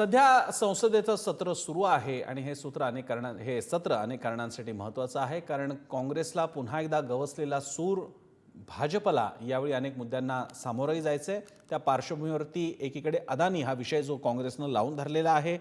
सध्या संसदेचं सत्र सुरू आहे आणि हे सत्र अनेक कारणांसाठी महत्त्वाचं आहे, कारण काँग्रेसला पुन्हा एकदा गवसलेला सूर भाजपला यावेळी अनेक मुद्द्यांना सामोरंही जायचं आहे। त्या पार्श्वभूमीवरती एकीकडे अदानी हा विषय जो काँग्रेसनं लावून धरलेला आहे,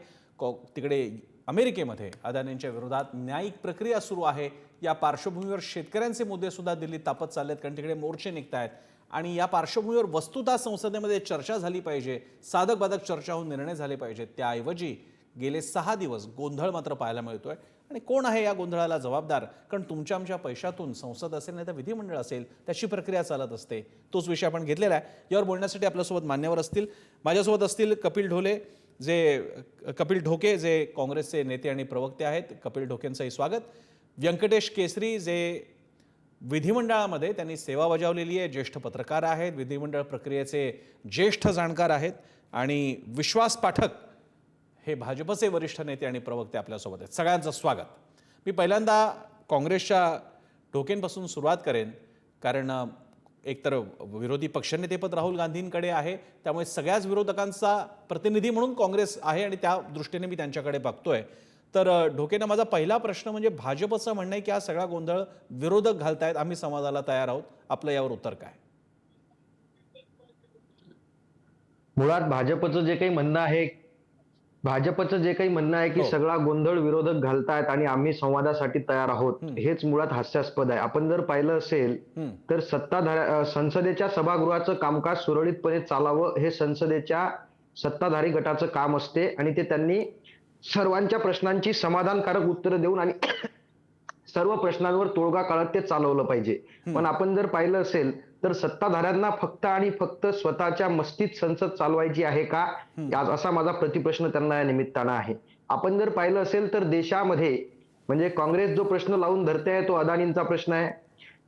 तिकडे अमेरिकेमध्ये अदानींच्या विरोधात न्यायिक प्रक्रिया सुरू आहे। या पार्श्वभूमीवर शेतकऱ्यांचे मुद्दे सुद्धा दिल्लीत तापत चाललेत, कारण तिकडे मोर्चे निघतायत आणि या पार्श्वभूमीवर वस्तुतः संसदेमध्ये चर्चा झाली पाहिजे, साधक बाधक चर्चा होऊन निर्णय झाले पाहिजेत। त्याऐवजी गेले 6 दिवस गोंधळ मात्र पाहायला मिळतोय। आणि कोण आहे या गोंधळाला जबाबदार? कारण तुमच्या आमच्या पैशातून संसद असेल नाही तर विधिमंडळ असेल त्याची प्रक्रिया चालत असते। तोच विषय आपण घेतलेला आहे। यावर बोलण्यासाठी आपल्यासोबत मान्यवर असतील, माझ्यासोबत असतील कपिल ढोके जे काँग्रेसचे नेते आणि प्रवक्ते आहेत। कपिल ढोकेंचंही स्वागत। व्यंकटेश केसरी जे विधिमंडळामध्ये त्यांनी सेवा बजावलेली आहे, ज्येष्ठ पत्रकार आहेत, विधिमंडळ प्रक्रियेचे ज्येष्ठ जाणकार आहेत। आणि विश्वास पाठक हे भाजपचे वरिष्ठ नेते आणि प्रवक्ते आपल्यासोबत आहेत। सगळ्यांचं स्वागत। मी पहिल्यांदा काँग्रेसच्या ढोकेंपासून सुरुवात करेन, कारण एकतर विरोधी पक्षनेतेपद राहुल गांधींकडे आहे, त्यामुळे सगळ्याच विरोधकांचा प्रतिनिधी म्हणून काँग्रेस आहे आणि त्या दृष्टीने मी त्यांच्याकडे बघतोय। तर ढोकेंना माझा पहिला प्रश्न म्हणजे भाजपचं म्हणणं आहे की हा सगळा गोंधळ विरोधक घालतायत, आम्ही संवादाला तयार आहोत, आपलं यावर उत्तर काय? मुळात भाजपचं जे काही म्हणणं आहे की सगळा गोंधळ विरोधक घालतायत आणि आम्ही संवादासाठी तयार आहोत, हेच मुळात हास्यास्पद आहे। आपण जर पाहिलं असेल तर संसदेच्या सभागृहाचं कामकाज सुरळीतपणे चालावं हे संसदेच्या सत्ताधारी गटाचं काम असते आणि ते त्यांनी सर्वांच्या प्रश्नांची समाधानकारक उत्तरं देऊन आणि सर्व प्रश्नांवर तोडगा काढत ते चालवलं पाहिजे। पण आपण जर पाहिलं असेल तर सत्ताधाऱ्यांना फक्त आणि फक्त स्वतःच्या मस्तीत संसद चालवायची आहे का, असा माझा प्रतिप्रश्न त्यांना या निमित्तानं आहे। आपण जर पाहिलं असेल तर देशामध्ये म्हणजे काँग्रेस जो प्रश्न लावून धरते आहे तो अदानींचा प्रश्न आहे।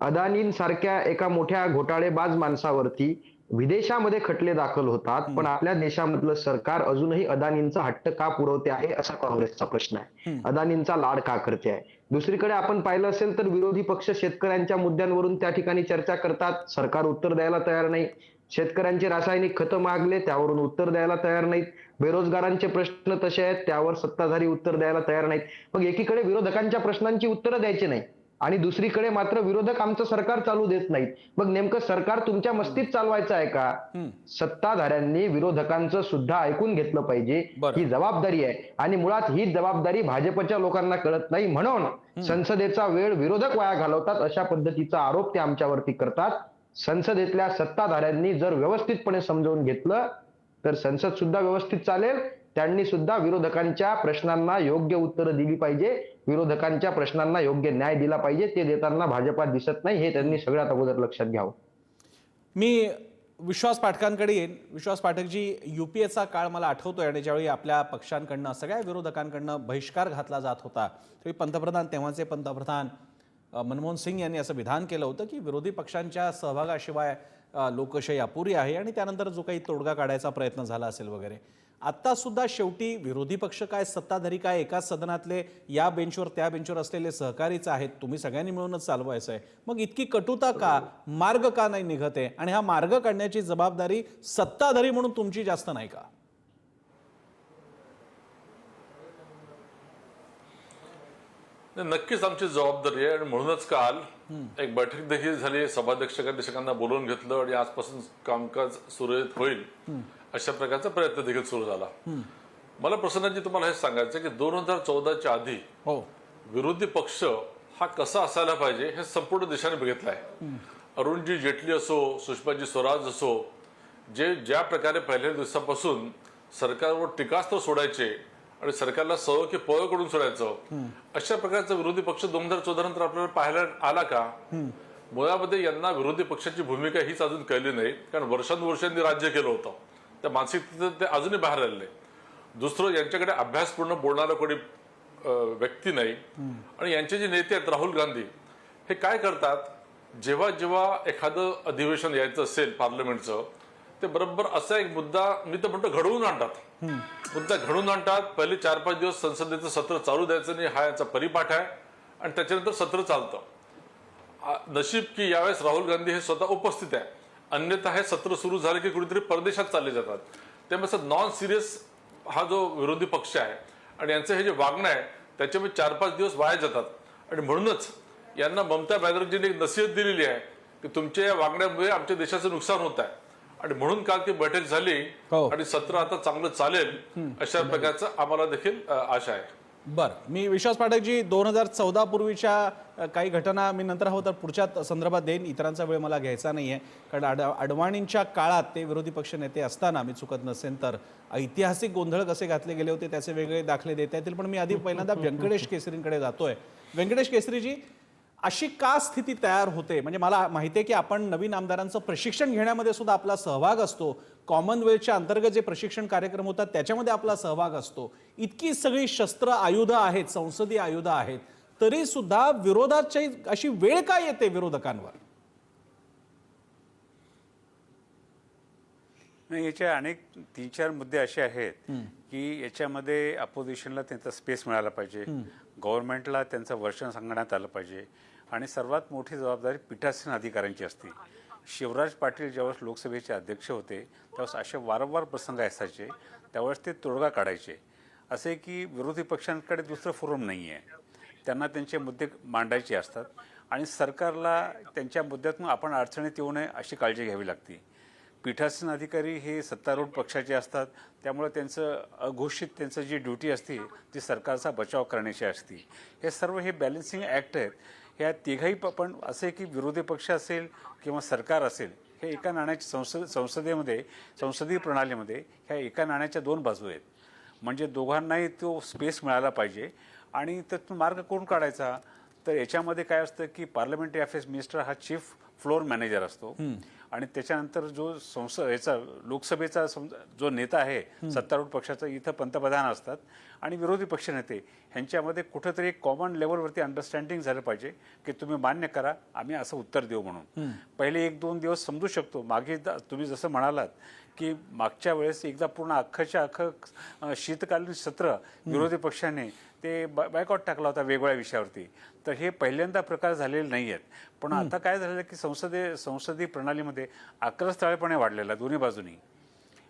अदानींसारख्या एका मोठ्या घोटाळेबाज माणसावरती विदेशामध्ये खटले दाखल होतात, पण आपल्या देशामधलं सरकार अजूनही अदानींचा हट्ट का पुरवते आहे असा काँग्रेसचा प्रश्न आहे। अदानींचा लाड का करते आहे? दुसरीकडे आपण पाहिलं असेल तर विरोधी पक्ष शेतकऱ्यांच्या मुद्द्यांवरून त्या ठिकाणी चर्चा करतात, सरकार उत्तर द्यायला तयार नाही। शेतकऱ्यांचे रासायनिक खतं मागले, त्यावरून उत्तर द्यायला तयार नाहीत। बेरोजगारांचे प्रश्न तसे आहेत, त्यावर सत्ताधारी उत्तर द्यायला तयार नाहीत। मग एकीकडे विरोधकांच्या प्रश्नांची उत्तरं द्यायची नाही आणि दुसरीकडे मात्र विरोधक आमचं सरकार चालू देत नाहीत। मग नेमकं सरकार तुमच्या मस्तीत चालवायचं आहे का? सत्ताधाऱ्यांनी विरोधकांचं सुद्धा ऐकून घेतलं पाहिजे, ही जबाबदारी आहे आणि मुळात ही जबाबदारी भाजपच्या लोकांना कळत नाही, म्हणून संसदेचा वेळ विरोधक वाया घालवतात अशा पद्धतीचा आरोप ते आमच्यावरती करतात। संसदेतल्या सत्ताधाऱ्यांनी जर व्यवस्थितपणे समजावून घेतलं तर संसद सुद्धा व्यवस्थित चालेल। त्यांनी सुद्धा विरोधकांच्या प्रश्नांना योग्य उत्तरं दिली पाहिजे, विरोधकांच्या प्रश्नांना योग्य न्याय दिला पाहिजे। ते देताना भाजपात दिसत नाही, हे त्यांनी सगळ्यात अगोदर लक्षात घ्यावं। मी विश्वास पाठकांकडे येईन। विश्वास पाठकजी, यूपीएचा काळ मला आठवतोय आणि ज्यावेळी आपल्या पक्षांकडनं सगळ्या विरोधकांकडनं बहिष्कार घातला जात होता, त्यावेळी तेव्हाचे पंतप्रधान मनमोहन सिंग यांनी असं विधान केलं होतं की विरोधी पक्षांच्या सहभागाशिवाय लोकशाही अपुरी आहे आणि त्यानंतर जो काही तोडगा काढायचा प्रयत्न झाला असेल वगैरे। आता सुद्धा शेवटी विरोधी पक्ष काय सत्ताधारी काय एकाच सदनातले या बेंचवर त्या बेंचवर असलेले सहकारीच आहेत, तुम्ही सगळ्यांनी मिळूनच चालवायचं आहे। मग इतकी कटुता का? मार्ग का नाही निघत आहे? आणि हा मार्ग काढण्याची जबाबदारी सत्ताधारी म्हणून तुमची जास्त नाही का? नक्कीच आमची जबाबदारी आहे आणि म्हणूनच काल एक बैठक देखील झाली, सभाध्यक्षांना बोलवून घेतलं आणि आजपासून कामकाज सुरळीत होईल अशा प्रकारचा प्रयत्न देखील सुरू झाला। मला प्रसन्नजी तुम्हाला हे सांगायचं की 2014च्या आधी विरोधी पक्ष हा कसा असायला पाहिजे हे संपूर्ण देशाने बघितलं आहे। अरुणजी जेटली असो, सुषमाजी स्वराज असो, जे ज्या प्रकारे पहिल्या दिवसापासून सरकारवर टीकास्त्र सोडायचे आणि सरकारला सवय की पळ करून सोडायचं, अशा प्रकारचा विरोधी पक्ष 2014 नंतर आपल्याला पाहायला आला का? मुळामध्ये यांना विरोधी पक्षाची भूमिका हीच अजून कळली नाही, कारण वर्षानुवर्षांनी राज्य केलं होतं, त्या मानसिकतेत ते अजूनही बाहेर आलेले। दुसरं, यांच्याकडे अभ्यासपूर्ण बोलणारा कोणी व्यक्ती नाही आणि यांचे जे नेते आहेत राहुल गांधी, हे काय करतात, जेव्हा जेव्हा एखादं अधिवेशन यायचं असेल पार्लमेंटचं, ते बरोबर असा एक मुद्दा मी तर म्हणतो घडवून आणतात। मुद्दा घडवून आणतात, पहिले 4-5 दिवस संसदेचं सत्र चालू द्यायचं नाही, हा याचा परिपाठ आहे आणि त्याच्यानंतर सत्र चालतं। नशीब की यावेळेस राहुल गांधी हे स्वतः उपस्थित आहे, अन्यथा हे सत्र सुरू झालं की कुठेतरी परदेशात चालले जातात। त्यामुळे नॉन सिरियस हा जो विरोधी पक्ष आहे आणि यांचं हे जे वागणं आहे त्याच्यामध्ये 4-5 दिवस वाया जातात आणि म्हणूनच यांना ममता बॅनर्जीने एक नसीहत दिलेली आहे की तुमच्या या वागण्यामुळे आमच्या देशाचं नुकसान होत आहे आणि म्हणून काल ती बैठक झाली आणि सत्र आता चांगलं चालेल अशा प्रकारचं आम्हाला देखील आशा आहे. बरं, मी विश्वास पाठकजी 2014 पूर्वीच्या काही घटना मी नंतर हवं तर पुढच्या संदर्भात देईन, इतरांचा वेळ मला घ्यायचा नाहीये. कारण अडवाणींच्या काळात ते विरोधी पक्ष नेते असताना मी चुकत नसेल तर ऐतिहासिक गोंधळ कसे घातले गेले होते त्याचे वेगळे दाखले देता येतील. पण मी आधी पहिल्यांदा व्यंकटेश केसरींकडे जातोय. व्यंकटेश केसरीजी, अशी का स्थिती तयार होते? म्हणजे मला माहिती आहे की आपण नवीन आमदारांचं प्रशिक्षण घेण्यामध्ये सुद्धा आपला सहभाग असतो, कॉमनवेल्थच्या अंतर्गत जे प्रशिक्षण कार्यक्रम होतात त्याच्यामध्ये आपला सहभाग असतो. इतकी सगळी शस्त्र आयुधं आहेत, संसदीय आयुधं आहेत, तरी सुद्धा विरोधाची अशी वेळ का येते विरोधकांवर? नाही, याचे अनेक 3-4 मुद्दे असे आहेत की याच्यामध्ये अपोजिशनला त्यांचा स्पेस मिळाला पाहिजे, गव्हर्नमेंटला त्यांचं वर्षन सांगण्यात आलं पाहिजे आणि सर्वात मोठी जबाबदारी पीठासीन अधिकाऱ्यांची असते. शिवराज पाटील ज्यावेळेस लोकसभेचे अध्यक्ष होते त्यावेळेस असे वारंवार प्रसंग असायचे, त्यावेळेस ते तोडगा काढायचे. असे की विरोधी पक्षांकडे दुसरं फोरम नाही आहे, त्यांना त्यांचे मुद्दे मांडायचे असतात आणि सरकारला त्यांच्या मुद्द्यातून आपण अडचणीत येऊ नये अशी काळजी घ्यावी लागते. पीठासीन अधिकारी हे सत्तारूढ पक्षाचे असतात, त्यामुळे त्यांचं अघोषित त्यांचं जी ड्युटी असते ती सरकारचा बचाव करण्याची असते. हे सर्व हे बॅलन्सिंग ॲक्ट आहेत. ह्या तिघाही पण असे की विरोधी पक्ष असेल किंवा सरकार असेल, हे एका नाण्याच्या संसदीय प्रणालीमध्ये ह्या एका नाण्याच्या 2 बाजू आहेत. म्हणजे दोघांनाही तो स्पेस मिळाला पाहिजे आणि त्यातून मार्ग कोण काढायचा? तर याच्यामध्ये काय असतं की पार्लमेंटरी अफेअर्स मिनिस्टर हा चीफ फ्लोअर मॅनेजर असतो आणि त्याच्यानंतर जो याचा लोकसभेचा जो नेता आहे सत्तारूढ पक्षाचा, इथं पंतप्रधान असतात आणि विरोधी पक्ष नेते, ह्यांच्यामध्ये कुठंतरी एक कॉमन लेवलवरती अंडरस्टँडिंग झालं पाहिजे की तुम्ही मान्य करा, आम्ही असं उत्तर देऊ म्हणून. पहिले 1-2 दिवस समजू शकतो. मागे तुम्ही जसं म्हणालात की मागच्या वेळेस एकदा पूर्ण अख्खं शीतकालीन सत्र विरोधी पक्षाने ते बायकॉट टाकला होता वेगवेगळ्या विषयावरती. तर हे पहिल्यांदा प्रकार झालेले नाही आहेत. पण आता काय झालेलं की संसदीय प्रणालीमध्ये आक्रस्ताळेपणे वाढलेला दोन्ही बाजूनी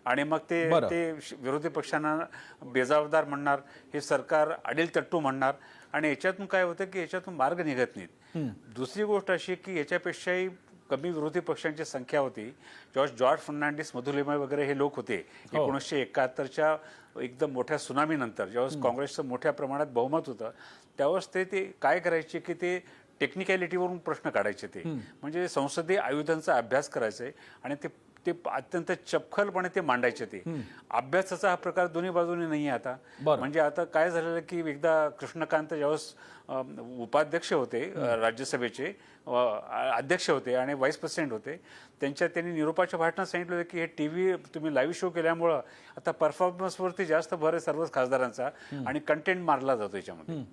आणि मग ते विरोधी पक्षांना बेजबाबदार म्हणणार, हे सरकार अडीलतट्टू म्हणणार आणि याच्यातून काय होतं की याच्यातून मार्ग निघत नाहीत. दुसरी गोष्ट अशी की याच्यापेक्षाही कमी विरोधी पक्षांची संख्या होती. जेव्हा जॉर्ज फर्नांडिस, मधुलिमा वगैरे हे लोक होते 1971च्या एकदम मोठ्या सुनामीनंतर, जेव्हा काँग्रेसचं मोठ्या प्रमाणात बहुमत होतं, त्यावेळेस ते काय करायचे की ते टेक्निकॅलिटीवरून प्रश्न काढायचे. ते म्हणजे संसदीय आयुधांचा अभ्यास करायचे आणि ते अत्यंत चपखलपणे ते मांडायचे. ते अभ्यासाचा हा प्रकार दोन्ही बाजूने नाही आहे आता. म्हणजे आता काय झालेलं की एकदा कृष्णकांत ज्यावेळेस उपाध्यक्ष होते, राज्यसभेचे अध्यक्ष होते आणि व्हाईस प्रेसिडेंट होते, त्यांनी निरोपाच्या भाषणात सांगितलं होतं की हे TV तुम्ही लाईव्ह शो केल्यामुळं आता परफॉर्मन्सवरती जास्त भर आहे सर्वच खासदारांचा आणि कंटेंट मारला जातो याच्यामध्ये.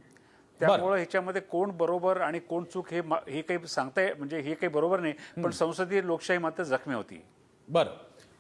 त्यामुळे ह्याच्यामध्ये कोण बरोबर आणि कोण चूक हे काही सांगताय, म्हणजे हे काही बरोबर नाही. पण संसदीय लोकशाही मात्र जखमी होती. बरं,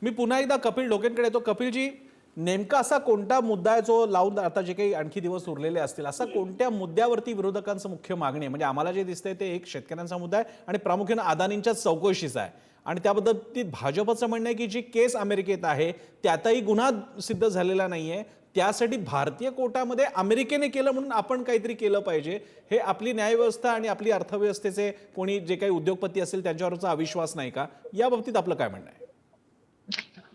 मी पुन्हा एकदा कपिल डोकेंकडे येतो. कपिलजी, नेमका असा कोणता मुद्दा आहे जो लावून आता जे काही आणखी दिवस उरलेले असतील, असा कोणत्या मुद्द्यावरती विरोधकांचं मुख्य मागणी आहे? म्हणजे आम्हाला जे दिसतंय ते एक शेतकऱ्यांचा मुद्दा आहे आणि प्रामुख्याने अदानींच्या चौकशीचा आहे आणि त्याबद्दल भाजपचं म्हणणं आहे की जी केस अमेरिकेत आहे त्यातही गुन्हा सिद्ध झालेला नाहीये, त्यासाठी भारतीय कोर्टामध्ये अमेरिकेने केलं म्हणून आपण काहीतरी केलं पाहिजे. हे आपली न्यायव्यवस्था आणि आपली अर्थव्यवस्थेचे कोणी जे काही उद्योगपती असेल त्यांच्यावरचा अविश्वास नाही का? या बाबतीत आपलं काय म्हणणं आहे?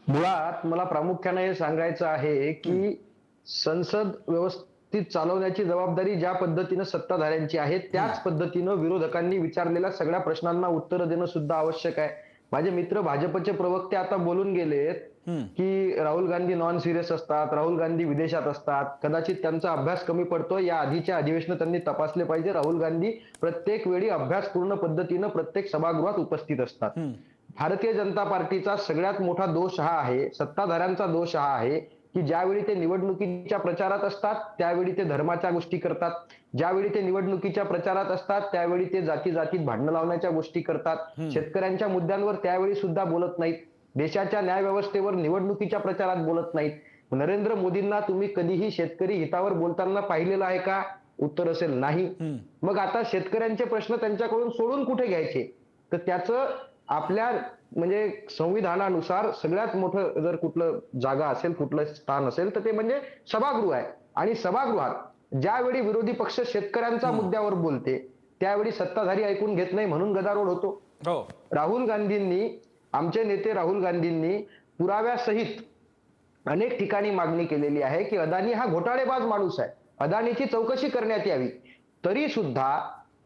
मुळात मला प्रामुख्याने हे सांगायचं आहे की संसद व्यवस्थित चालवण्याची जबाबदारी ज्या पद्धतीनं सत्ताधाऱ्यांची आहे त्याच पद्धतीनं विरोधकांनी विचारलेल्या सगळ्या प्रश्नांना उत्तर देणं सुद्धा आवश्यक आहे. माझे मित्र भाजपचे प्रवक्ते आता बोलून गेलेत की राहुल गांधी नॉन सिरियस असतात, राहुल गांधी विदेशात असतात, कदाचित त्यांचा अभ्यास कमी पडतो. या आधीच्या अधिवेशनात त्यांनी तपासले पाहिजे. राहुल गांधी प्रत्येक वेळी अभ्यासपूर्ण पद्धतीनं प्रत्येक सभागृहात उपस्थित असतात. भारतीय जनता पार्टीचा सगळ्यात मोठा दोष हा आहे, सत्ताधाऱ्यांचा दोष हा आहे की ज्यावेळी ते निवडणुकीच्या प्रचारात असतात त्यावेळी ते धर्माच्या गोष्टी करतात, ज्यावेळी ते निवडणुकीच्या प्रचारात असतात त्यावेळी ते जातीत भांडणं लावण्याच्या गोष्टी करतात, शेतकऱ्यांच्या मुद्द्यांवर त्यावेळी सुद्धा बोलत नाहीत, देशाच्या न्यायव्यवस्थेवर निवडणुकीच्या प्रचारात बोलत नाहीत. नरेंद्र मोदींना तुम्ही कधीही शेतकरी हितावर बोलताना पाहिलेलं आहे का? उत्तर असेल नाही. मग आता शेतकऱ्यांचे प्रश्न त्यांच्याकडून सोडून कुठे घ्यायचे? तर त्याचं आपल्या म्हणजे संविधानानुसार सगळ्यात मोठं जर कुठलं जागा असेल, कुठलं स्थान असेल तर ते म्हणजे सभागृह आहे. आणि सभागृहात ज्यावेळी विरोधी पक्ष शेतकऱ्यांच्या मुद्द्यावर बोलते त्यावेळी सत्ताधारी ऐकून घेत नाही, म्हणून गदारोळ होतो. हो, आमचे नेते राहुल गांधींनी पुराव्यासहित अनेक ठिकाणी मागणी केलेली आहे की अदानी हा घोटाळेबाज माणूस आहे, अदानीची चौकशी करण्यात यावी. तरी सुद्धा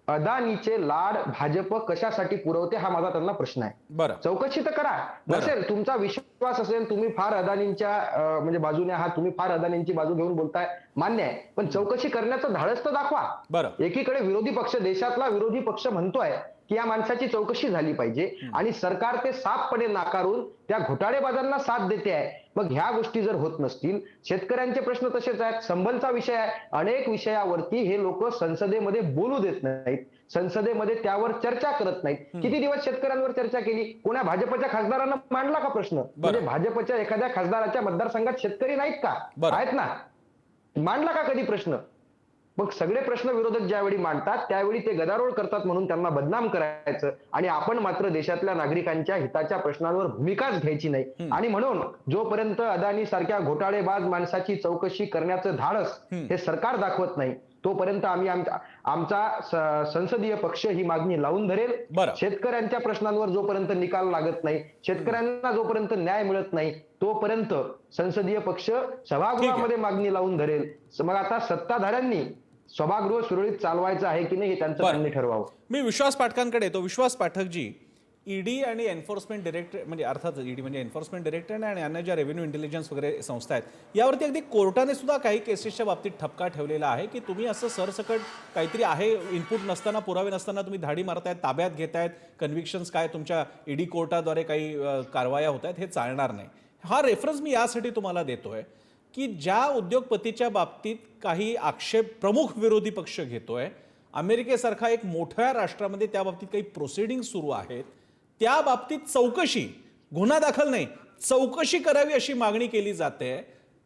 अदानीचे लाड भाजप कशासाठी पुरवते हा माझा त्यांना प्रश्न आहे. बरं. चौकशी तर करा. नसेल तुमचा विश्वास असेल, तुम्ही फार अदानींच्या म्हणजे बाजूने आहात, तुम्ही फार अदानींची बाजू घेऊन बोलताय, मान्य आहे, पण चौकशी करण्याचं धाडस तर दाखवा. बरं. एकीकडे विरोधी पक्ष, देशातला विरोधी पक्ष म्हणतोय की या माणसाची चौकशी झाली पाहिजे आणि सरकार ते साफपणे नाकारून त्या घोटाळेबाजांना साथ देते आहे. मग ह्या गोष्टी जर होत नसतील, शेतकऱ्यांचे प्रश्न तसेच आहेत, संबलचा विषय आहे, अनेक विषयावरती हे लोक संसदेमध्ये बोलू देत नाहीत, संसदेमध्ये त्यावर चर्चा करत नाहीत. किती दिवस शेतकऱ्यांवर चर्चा केली? कोणा भाजपच्या खासदारांना मांडला का प्रश्न? म्हणजे भाजपच्या एखाद्या खासदाराच्या मतदारसंघात शेतकरी नाहीत का? आहेत ना. मांडला का कधी प्रश्न? मग सगळे प्रश्न विरोधक ज्यावेळी मांडतात त्यावेळी ते गदारोळ करतात म्हणून त्यांना बदनाम करायचं आणि आपण मात्र देशातल्या नागरिकांच्या हिताच्या प्रश्नांवर भूमिकाच घ्यायची नाही. आणि म्हणून जोपर्यंत अदानी सारख्या घोटाळेबाज माणसाची चौकशी करण्याचं धाडस हे सरकार दाखवत नाही तोपर्यंत आम्ही आमचा संसदीय पक्ष ही मागणी लावून धरेल. बरं. शेतकऱ्यांच्या प्रश्नांवर जोपर्यंत निकाल लागत नाही, शेतकऱ्यांना जोपर्यंत न्याय मिळत नाही तोपर्यंत संसदीय पक्ष सभागृहामध्ये मागणी लावून धरेल. मग आता सत्ताधाऱ्यांनी सभागृह सुरळीत चालवायचं आहे की नाही हे त्यांचं त्यांनी ठरवावं. मी विश्वास पाठकांकडे येतो. विश्वास पाठकजी, ईडी आणि एन्फोर्समेंट डायरेक्टर म्हणजे अर्थात ईडी म्हणजे एन्फोर्समेंट डायरेक्टर आणि अन्य ज्या रेव्हेन्यू इंटेलिजन्स वगैरे संस्था आहेत यावरती अगदी कोर्टाने सुद्धा काही केसेसच्या बाबतीत ठपका ठेवलेला आहे की तुम्ही असं सरसकट काहीतरी आहे, इनपुट नसताना, पुरावे नसताना तुम्ही धाडी मारतायत, ताब्यात घेतायत, कन्व्हिक्शन्स काय तुमच्या ईडी कोर्टाद्वारे काही कारवाया होत आहेत, हे चालणार नाही. हा रेफरन्स मी यासाठी तुम्हाला देतोय की ज्या उद्योगपतीच्या बाबतीत काही आक्षेप प्रमुख विरोधी पक्ष घेतोय, अमेरिकेसारखा एक मोठ्या राष्ट्रामध्ये त्या बाबतीत काही प्रोसिडिंग सुरू आहेत, त्या बाबतीत चौकशी, गुन्हा दाखल नाही, चौकशी करावी अशी मागणी केली जाते,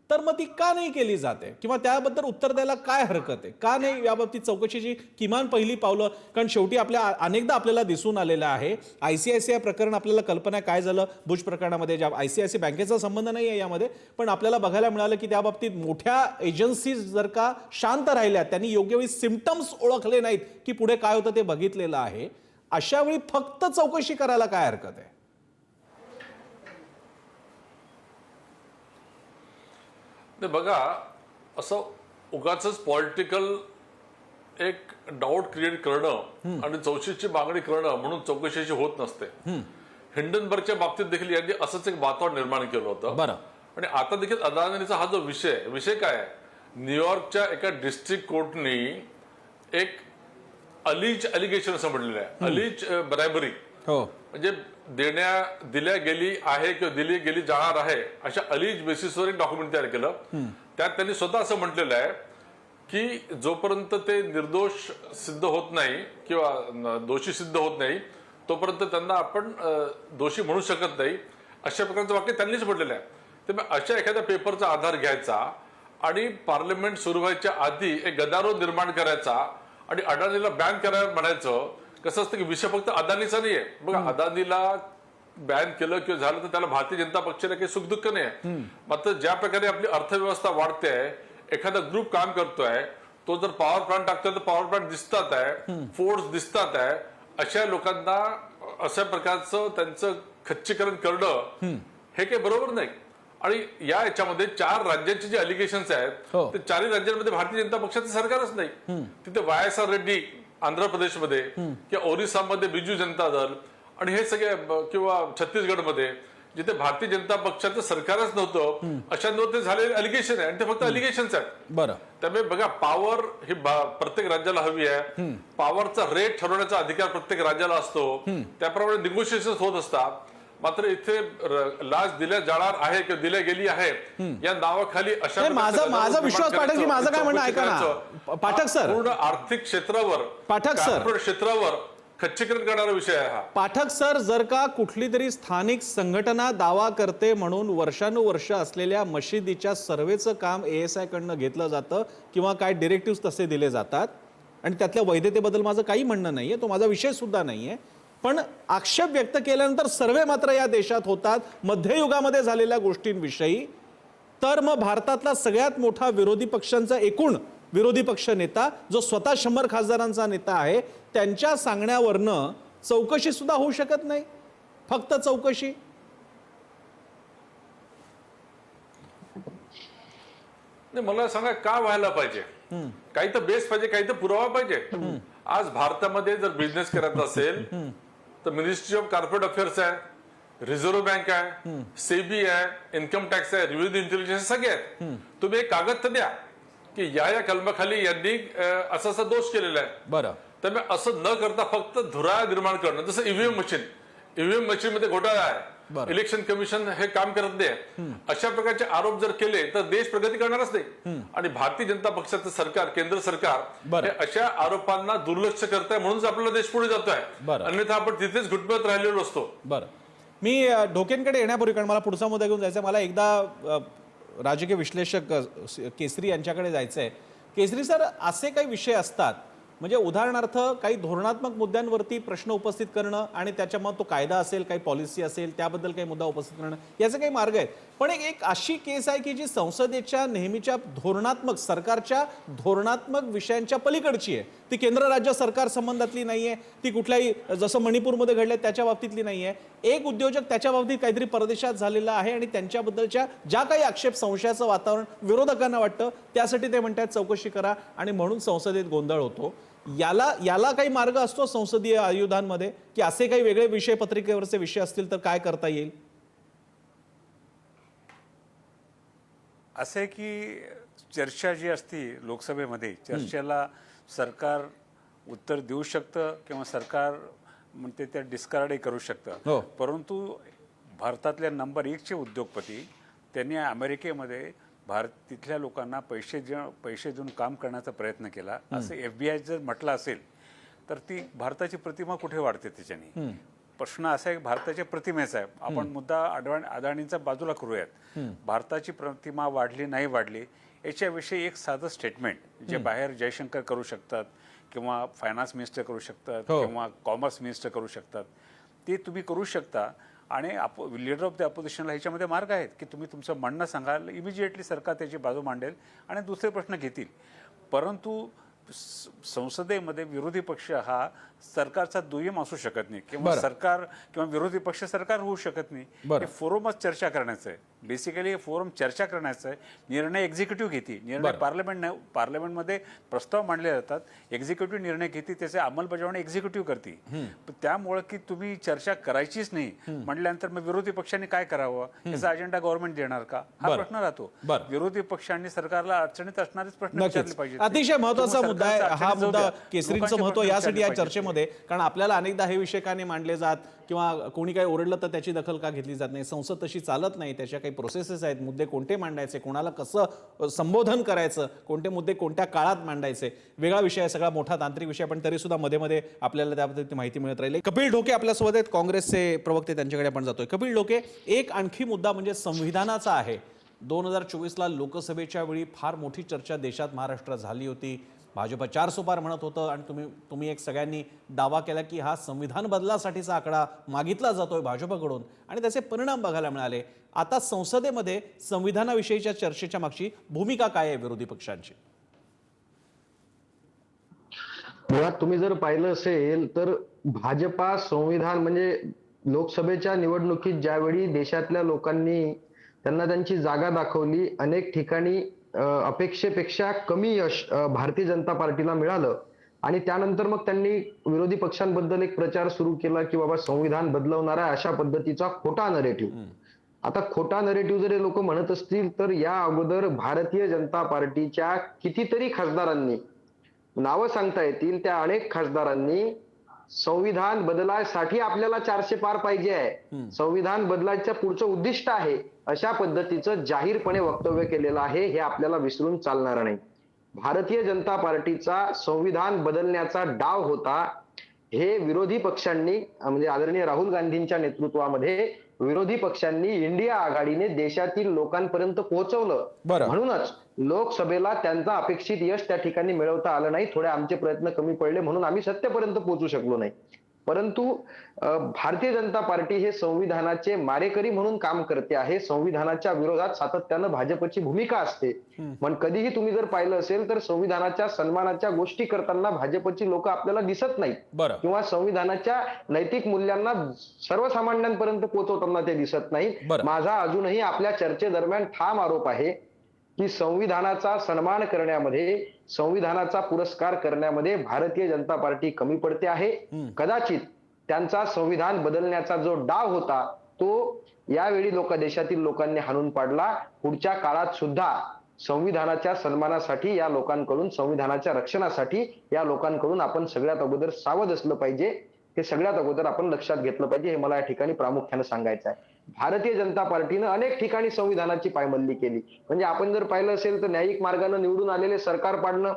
तर मग ती का नाही केली जाते किंवा त्याबद्दल उत्तर द्यायला काय हरकत आहे? का नाही या बाबतीत चौकशीची किमान पहिली पावलं? कारण शेवटी अनेकदा आपल्याला दिसून आलेलं आहे, ICICI प्रकरण आपल्याला कल्पना काय झालं बुश प्रकरणामध्ये, ज्या ICICI बँकेचा संबंध नाही आहे यामध्ये, पण आपल्याला बघायला मिळालं की त्या बाबतीत मोठ्या एजन्सीज जर का शांत राहिल्या, त्यांनी योग्य वेळी सिम्पटम्स ओळखले नाहीत की पुढे काय होतं ते बघितलेलं आहे, अशा वेळी फक्त चौकशी करायला काय हरकत आहे? बघा, असं उगाचच पॉलिटिकल एक डाऊट क्रिएट करणं आणि चौकशीची मागणी करणं म्हणून चौकशीची होत नसते. हिंडनबर्गच्या बाबतीत देखील यांनी असंच एक वातावरण निर्माण केलं होतं. बरं. आणि आता देखील अदानीचा हा जो विषय काय आहे, न्यूयॉर्कच्या एका डिस्ट्रिक्ट कोर्टने एक अलिगेशन असं म्हटलेलं आहे, अलिज ब्रायबरी, म्हणजे दिल्या गेली आहे किंवा दिली गेली जाणार आहे अशा अलिज बेसिसवर एक डॉक्युमेंट तयार केलं. त्यात त्यांनी स्वतः असं म्हटलेलं आहे की जोपर्यंत ते निर्दोष सिद्ध होत नाही किंवा दोषी सिद्ध होत नाही तोपर्यंत त्यांना आपण दोषी म्हणू शकत नाही, अशा प्रकारचं वाक्य त्यांनीच म्हटलेलं आहे. त्यामुळे अशा एखाद्या पेपरचा आधार घ्यायचा आणि पार्लमेंट सुरू व्हायच्या आधी एक गदारोळ निर्माण करायचा आणि अडाणीला बॅन करायला म्हणायचं. कसं असतं की विषय फक्त अदानीचा नाहीये. बघा, अदानीला बॅन केलं किंवा झालं तर त्याला भारतीय जनता पक्षाला काही सुखदुःख नाही. मात्र ज्या प्रकारे आपली अर्थव्यवस्था वाढते आहे, एखादा ग्रुप काम करतोय, तो जर पॉवर प्लांट टाकतोय तर पॉवर प्लांट दिसतात आहे, फोर्स दिसतात आहे, अशा लोकांना अशा प्रकारचं त्यांचं खच्चीकरण करणं हे काही बरोबर नाही. आणि याच्यामध्ये 4 राज्यांचे जे अलिगेशन्स आहेत ते 4 राज्यांमध्ये भारतीय जनता पक्षाचं सरकारच नाही. तिथे YSR रेड्डी आंध्र प्रदेशमध्ये किंवा ओरिसामध्ये बिजू जनता दल आणि हे सगळे किंवा छत्तीसगडमध्ये जिथे भारतीय जनता पक्षाचं सरकारच नव्हतं अशांवर ते झालेले अलिगेशन आहे आणि ते फक्त अलिगेशन्स आहेत. बरं. त्यामुळे बघा, पॉवर ही प्रत्येक राज्याला हवी आहे. पॉवरचा रेट ठरवण्याचा अधिकार प्रत्येक राज्याला असतो, त्याप्रमाणे निगोशिएशन होत असतात. मात्र इथे लाच दिल्या जाणार आहे किंवा दिल्या गेली आहे या नावाखाली अशा माझा विश्वास पाठक, माझं काय म्हणणं ऐका ना पाठक सर, पूर्ण आर्थिक क्षेत्रावर, पाठक सर, क्षेत्रावर खच्चीकरण करणारा विषय आहे हा. पाठक सर, जर का कुठली तरी स्थानिक संघटना दावा करते म्हणून वर्षानुवर्ष असलेल्या मशिदीच्या सर्वेचं काम ASI कडनं घेतलं जातं किंवा काय डिरेक्टिव्ह तसे दिले जातात आणि त्यातल्या वैधतेबद्दल माझं काही म्हणणं नाहीये, तो माझा विषय सुद्धा नाहीये, पण आक्षेप व्यक्त केल्यानंतर सर्वे मात्र या देशात होतात मध्ययुगामध्ये झालेल्या गोष्टींविषयी, तर मग भारतातला सगळ्यात मोठा विरोधी पक्षांचा एकूण विरोधी पक्ष नेता जो स्वतः 100 खासदारांचा नेता आहे, त्यांच्या सांगण्यावरनं चौकशी सुद्धा होऊ शकत नाही, फक्त चौकशी. नाही, मला सांगा का व्हायला पाहिजे? काही तर बेस पाहिजे, काही तर पुरावा पाहिजे. आज भारतामध्ये जर बिझनेस करायचा असेल तर मिनिस्ट्री ऑफ कॉर्पोरेट अफेअर्स आहे, रिझर्व्ह बँक आहे, सेबी आहे, इन्कम टॅक्स आहे, रिव्ह्यू इंटेलिजन्स सगळे आहेत. तुम्ही एक कागद तर द्या की या कलमाखाली यांनी असा असा दोष केलेला आहे. बरं, तर असं न करता फक्त धुरा निर्माण करणं, जसं ईव्हीएम मशीन मध्ये घोटाळा आहे, इलेक्शन कमिशन हे काम करत नाही, अशा प्रकारचे आरोप जर केले तर देश प्रगती करणारच नाही. आणि भारतीय जनता पक्षाचं सरकार, केंद्र सरकार हे अशा आरोपांना दुर्लक्ष करत आहे, म्हणूनच आपला देश पुढे जातो आहे. अन्यथा आपण तिथेच घुटमळत राहिलेलो असतो. बरं, मी ढोकेंकडे येण्यापूर्वी, कारण मला पुढचा मुद्दा घेऊन जायचा, मला एकदा राजकीय विश्लेषक केसरी यांच्याकडे जायचं आहे. केसरी सर, असे काही विषय असतात, म्हणजे उदाहरणार्थ काही धोरणात्मक मुद्द्यांवरती प्रश्न उपस्थित करणं आणि त्याच्यामध्ये तो कायदा असेल, काही पॉलिसी असेल, त्याबद्दल काही मुद्दा उपस्थित करणं, याचे काही मार्ग आहेत. पण एक अशी केस आहे की जी संसदेच्या नेहमीच्या धोरणात्मक, सरकारच्या धोरणात्मक विषयांच्या पलीकडची आहे. ती केंद्र राज्य सरकार संबंधातली नाही आहे, ती कुठल्याही, जसं मणिपूरमध्ये घडलं त्याच्या बाबतीतली नाही आहे. एक उद्योजक त्याच्या बाबतीत काहीतरी परदेशात झालेला आहे आणि त्यांच्याबद्दलच्या ज्या काही आक्षेप, संशयाचं वातावरण विरोधकांना वाटतं, त्यासाठी ते म्हणतात चौकशी करा, आणि म्हणून संसदेत गोंधळ होतो. याला काही मार्ग असतो संसदीय आयुधांमध्ये, की असे काही वेगळे विषय, पत्रिकेवरचे विषय असतील तर काय करता येईल? असे की चर्चा जी असती लोकसभेमध्ये, चर्चेला सरकार उत्तर देऊ शकतं किंवा सरकार म्हणते त्या डिस्कार्डही करू शकतं. परंतु भारतातल्या नंबर 1चे उद्योगपती, त्यांनी अमेरिकेमध्ये तिथल्या लोकांना पैसे देऊन काम करण्याचा प्रयत्न केला. असं FBI जर म्हटलं असेल तर ती भारताची प्रतिमा कुठे वाढते त्याच्याने? प्रश्न असा आहे, भारताच्या प्रतिमेचा आहे. आपण मुद्दा अदाणींचा बाजूला करूयात. भारताची प्रतिमा वाढली नाही वाढली याच्याविषयी एक साधं स्टेटमेंट जे बाहेर जयशंकर करू शकतात, किंवा फायनान्स मिनिस्टर करू शकतात, किंवा कॉमर्स मिनिस्टर करू शकतात, ते तुम्ही करू शकता. आणि लीडर ऑफ द अपोजिशनला ह्याच्यामध्ये मार्ग आहेत की तुम्ही तुमचं म्हणणं सांगाल, इमिजिएटली सरकार त्याची बाजू मांडेल आणि दुसरे प्रश्न घेतील. परंतु संसदेमध्ये विरोधी पक्ष हा सरकारचा दुय्यम असू शकत नाही, किंवा सरकार किंवा विरोधी पक्ष सरकार होऊ शकत नाही. हे फोरमच चर्चा करण्याचं आहे. बेसिकली हे फोरम चर्चा करण्याचं आहे. निर्णय एक्झिक्युटिव्ह घेते, निर्णय पार्लमेंटमध्ये प्रस्ताव मांडले जातात, एक्झिक्युटिव्ह निर्णय घेते, त्याची अंमलबजावणी एक्झिक्युटिव्ह करते. त्यामुळे की तुम्ही चर्चा करायचीच नाही म्हटल्यानंतर मग विरोधी पक्षांनी काय करावं, याचा अजेंडा गव्हर्नमेंट देणार का, हा प्रश्न राहतो. विरोधी पक्षांनी सरकारला अडचणीत असणारेच प्रश्न विचारले पाहिजे. अतिशय महत्वाचा मुद्दा आहे हा मुद्दा, केसरींचं महत्व यासाठी या चर्चेमध्ये, कारण आपल्याला अनेकदा हे विषय का नाही मांडले जात, किंवा कोणी काही ओरडलं तर त्याची दखल का घेतली जात नाही. संसद तशी चालत नाही, त्याच्या काही प्रोसेसेस आहेत, मुद्दे कोणते मांडायचे, कोणाला कसं संबोधन करायचं, कोणते मुद्दे कोणत्या काळात मांडायचे, वेगळा विषय आहे, सगळा मोठा तांत्रिक विषय, पण तरी सुद्धा मध्ये मध्ये आपल्याला त्याबद्दल माहिती मिळत राहिली. कपिल ढोके आपल्यासोबत आहेत, काँग्रेसचे प्रवक्ते, त्यांच्याकडे आपण जातोय. कपिल ढोके, एक आणखी मुद्दा म्हणजे संविधानाचा आहे. 2024ला लोकसभेच्या वेळी फार मोठी चर्चा देशात, महाराष्ट्रात झाली होती. भाजप 4 सुपार म्हणत होतं, आणि तुम्ही एक सगळ्यांनी दावा केला की हा संविधान बदलासाठीचा आकडा मागितला जातोय भाजपकडून, आणि त्याचे परिणाम बघायला मिळाले. आता संसदेमध्ये संविधानाविषयीच्या चर्चेच्या मागची भूमिका काय आहे विरोधी पक्षांची? मुळात तुम्ही जर पाहिलं असेल तर भाजपा संविधान, म्हणजे लोकसभेच्या निवडणुकीत ज्यावेळी देशातल्या लोकांनी त्यांना त्यांची जागा दाखवली, अनेक ठिकाणी अपेक्षेपेक्षा कमी यश भारतीय जनता पार्टीला मिळालं, आणि त्यानंतर मग त्यांनी विरोधी पक्षांबद्दल एक प्रचार सुरू केला की बाबा संविधान बदलवणारा अशा पद्धतीचा खोटा नरेटिव्ह. आता खोटा नरेटिव्ह जर हे लोक म्हणत असतील तर या अगोदर भारतीय जनता पार्टीच्या कितीतरी खासदारांनी, नावं सांगता येतील त्या अनेक खासदारांनी, संविधान बदलासाठी आपल्याला 400 पार पाहिजे आहे, संविधान बदलायचं पुढचं उद्दिष्ट आहे, अशा पद्धतीचं जाहीरपणे वक्तव्य केलेलं आहे. हे आपल्याला विसरून चालणार नाही. भारतीय जनता पार्टीचा संविधान बदलण्याचा डाव होता. हे विरोधी पक्षांनी, म्हणजे आदरणीय राहुल गांधींच्या नेतृत्वामध्ये विरोधी पक्षांनी, इंडिया आघाडीने देशातील लोकांपर्यंत पोहोचवलं. म्हणूनच लोकसभेला त्यांचा अपेक्षित यश त्या ठिकाणी मिळवता आलं नाही. थोडे आमचे प्रयत्न कमी पडले, म्हणून आम्ही सत्तेपर्यंत पोहोचू शकलो नाही. परंतु भारतीय जनता पार्टी हे संविधानाचे मारेकरी म्हणून काम करते आहे. संविधानाच्या विरोधात सातत्यानं भाजपची भूमिका असते. पण कधीही तुम्ही जर पाहिलं असेल तर संविधानाच्या सन्मानाच्या गोष्टी करताना भाजपची लोक आपल्याला दिसत नाहीत बरं. किंवा संविधानाच्या नैतिक मूल्यांना सर्वसामान्यांपर्यंत पोहोचवताना ते दिसत नाहीत. बरं. माझा अजूनही आपल्या चर्चेदरम्यान ठाम आरोप आहे की संविधानाचा सन्मान करण्यामध्ये, संविधानाचा पुरस्कार करण्यामध्ये भारतीय जनता पार्टी कमी पडते आहे. कदाचित त्यांचा संविधान बदलण्याचा जो डाव होता तो यावेळी देशातील लोकांनी हाणून पाडला. पुढच्या काळात सुद्धा संविधानाच्या सन्मानासाठी या लोकांकडून, संविधानाच्या रक्षणासाठी या लोकांकडून आपण सगळ्यात अगोदर सावध असलं पाहिजे. हे सगळ्यात अगोदर आपण लक्षात घेतलं पाहिजे. हे मला या ठिकाणी प्रामुख्याने सांगायचं आहे. भारतीय जनता पार्टीनं अनेक ठिकाणी संविधानाची पायमल्ली केली. म्हणजे आपण जर पाहिलं असेल तर न्यायिक मार्गाने निवडून आलेले सरकार पाडणं,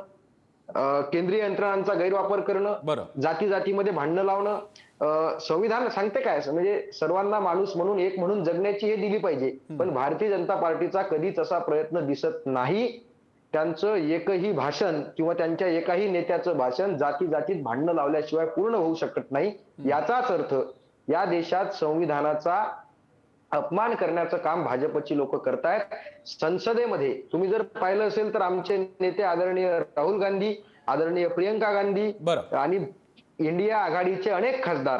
केंद्रीय यंत्रणांचा गैरवापर करणं, जाती जातीमध्ये भांडणं लावणं. संविधान सांगते काय, म्हणजे सर्वांना माणूस म्हणून, एक म्हणून जगण्याची हे दिली पाहिजे. पण भारतीय जनता पार्टीचा कधीच असा प्रयत्न दिसत नाही. त्यांचं एकही भाषण किंवा त्यांच्या एकाही नेत्याचं भाषण जाती जातीत भांडणं लावल्याशिवाय पूर्ण होऊ शकत नाही. याचाच अर्थ या देशात संविधानाचा अपमान करण्याचं काम भाजपची लोक करतायत. संसदेमध्ये तुम्ही जर पाहिलं असेल तर आमचे नेते आदरणीय राहुल गांधी, आदरणीय प्रियंका गांधी आणि इंडिया आघाडीचे अनेक खासदार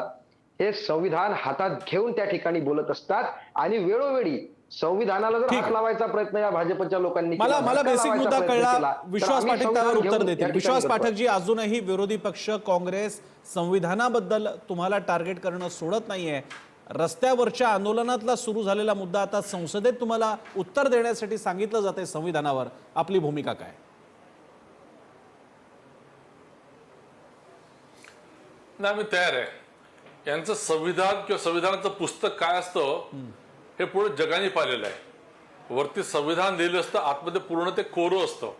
हे संविधान हातात घेऊन त्या ठिकाणी बोलत असतात. आणि वेळोवेळी संविधानाला जर हात लावायचा प्रयत्न या भाजपच्या लोकांनी केला, मला बेसिक मुद्दा कळला. विश्वास पाठक त्यावर उत्तर देतील. विश्वास पाठकजी, अजूनही विरोधी पक्ष काँग्रेस संविधानाबद्दल तुम्हाला टार्गेट करणं सोडत नाहीये. रस्त्यावरच्या आंदोलनातला सुरू झालेला मुद्दा आता संसदेत तुम्हाला उत्तर देण्यासाठी सांगितलं जाते संविधानावर. आपली भूमिका काय? नाही, आम्ही तयार आहे. यांचं संविधान किंवा संविधानाचं पुस्तक काय असतं हे पुढे जगाने पाहिलेलं आहे. वरती संविधान लिहिलं असतं, आतमध्ये पूर्ण ते कोरं असतं.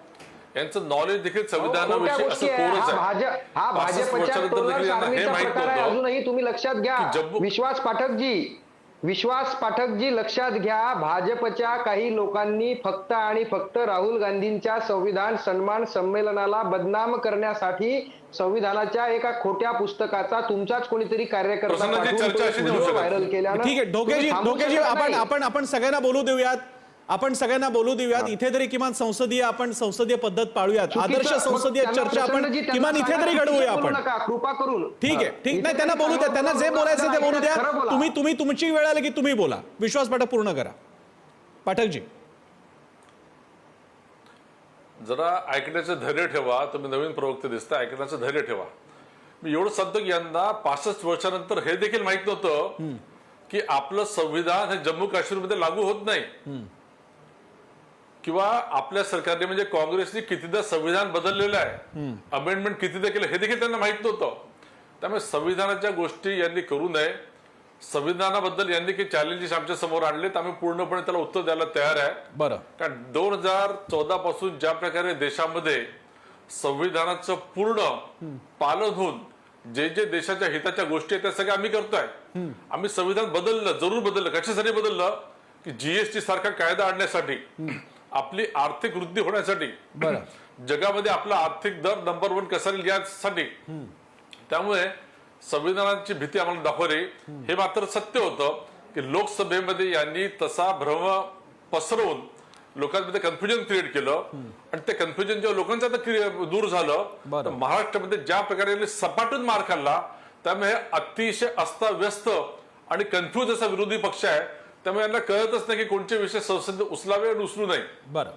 यांचं नॉलेज देखील संविधानाविषयी असं कोरच आहे. हा भाजपच्या हे माहित नव्हतं. अजूनही तुम्ही लक्षात घ्या. विश्वास पाठकजी लक्षात घ्या. भाजपच्या काही लोकांनी फक्त आणि फक्त राहुल गांधींच्या संविधान सन्मान संमेलनाला बदनाम करण्यासाठी संविधानाच्या एका खोट्या पुस्तकाचा तुमचाच कोणीतरी कार्यकर्ता व्हायरल केल्यानं. ठीक आहे, ढोकेजी आपण सगळ्यांना बोलू देऊयात. इथे तरी किमान संसदीय पद्धत पाळूयात. आदर्श संसदीय चर्चा आपण किमान इथे तरी घडवूया आपण. कृपा करून. ठीक आहे, ठीक नाही, त्यांना बोलू द्या. त्यांना जे बोलायचं ते बोलू द्या. तुम्ही तुमची वेळ आली की तुम्ही बोला. विश्वास पाठक पूर्ण करा. पाठकजी, जरा ऐकण्याचं धैर्य ठेवा. तुम्ही नवीन प्रवक्ते दिसता, ऐकण्याचं धैर्य ठेवा. मी एवढं सांगतो की यंदा 65 वर्षानंतर हे देखील माहित नव्हतं की आपलं संविधान हे जम्मू काश्मीरमध्ये लागू होत नाही, किंवा आपल्या सरकारने म्हणजे काँग्रेसने कितीदा संविधान बदललेलं आहे, अमेंडमेंट कितीदा केलं हे देखील त्यांना माहित नव्हतं. त्यामुळे संविधानाच्या गोष्टी यांनी करू नये. संविधानाबद्दल यांनी काही चॅलेंजेस आमच्या समोर आणलेत, आम्ही पूर्णपणे त्याला उत्तर द्यायला तयार आहे. बरं, कारण 2014 पासून ज्या प्रकारे देशामध्ये संविधानाचं पूर्ण पालन होऊन जे जे देशाच्या हिताच्या गोष्टी आहेत त्या सगळ्या आम्ही करतोय. आम्ही संविधान बदललं, जरूर बदललं. कशासाठी बदललं? की जीएसटी सारखा कायदा आणण्यासाठी, आपली आर्थिक वृद्धी होण्यासाठी, जगामध्ये आपला आर्थिक दर नंबर 1 कसा येईल यासाठी. त्यामुळे संविधानाची भीती आम्हाला दाखवली. हे मात्र सत्य होतं की लोकसभेमध्ये यांनी तसा भ्रम पसरवून लोकांमध्ये कन्फ्युजन क्रिएट केलं. आणि ते कन्फ्युजन जेव्हा लोकांचं दूर झालं, महाराष्ट्रामध्ये ज्या प्रकारे सपाटून मार खाल्ला, त्यामुळे अतिशय अस्ताव्यस्त आणि कन्फ्युज असा विरोधी पक्ष आहे. त्यामुळे यांना कळतच नाही की कोणते विषय संसदेत उचलावे आणि उचलू नये. बरं,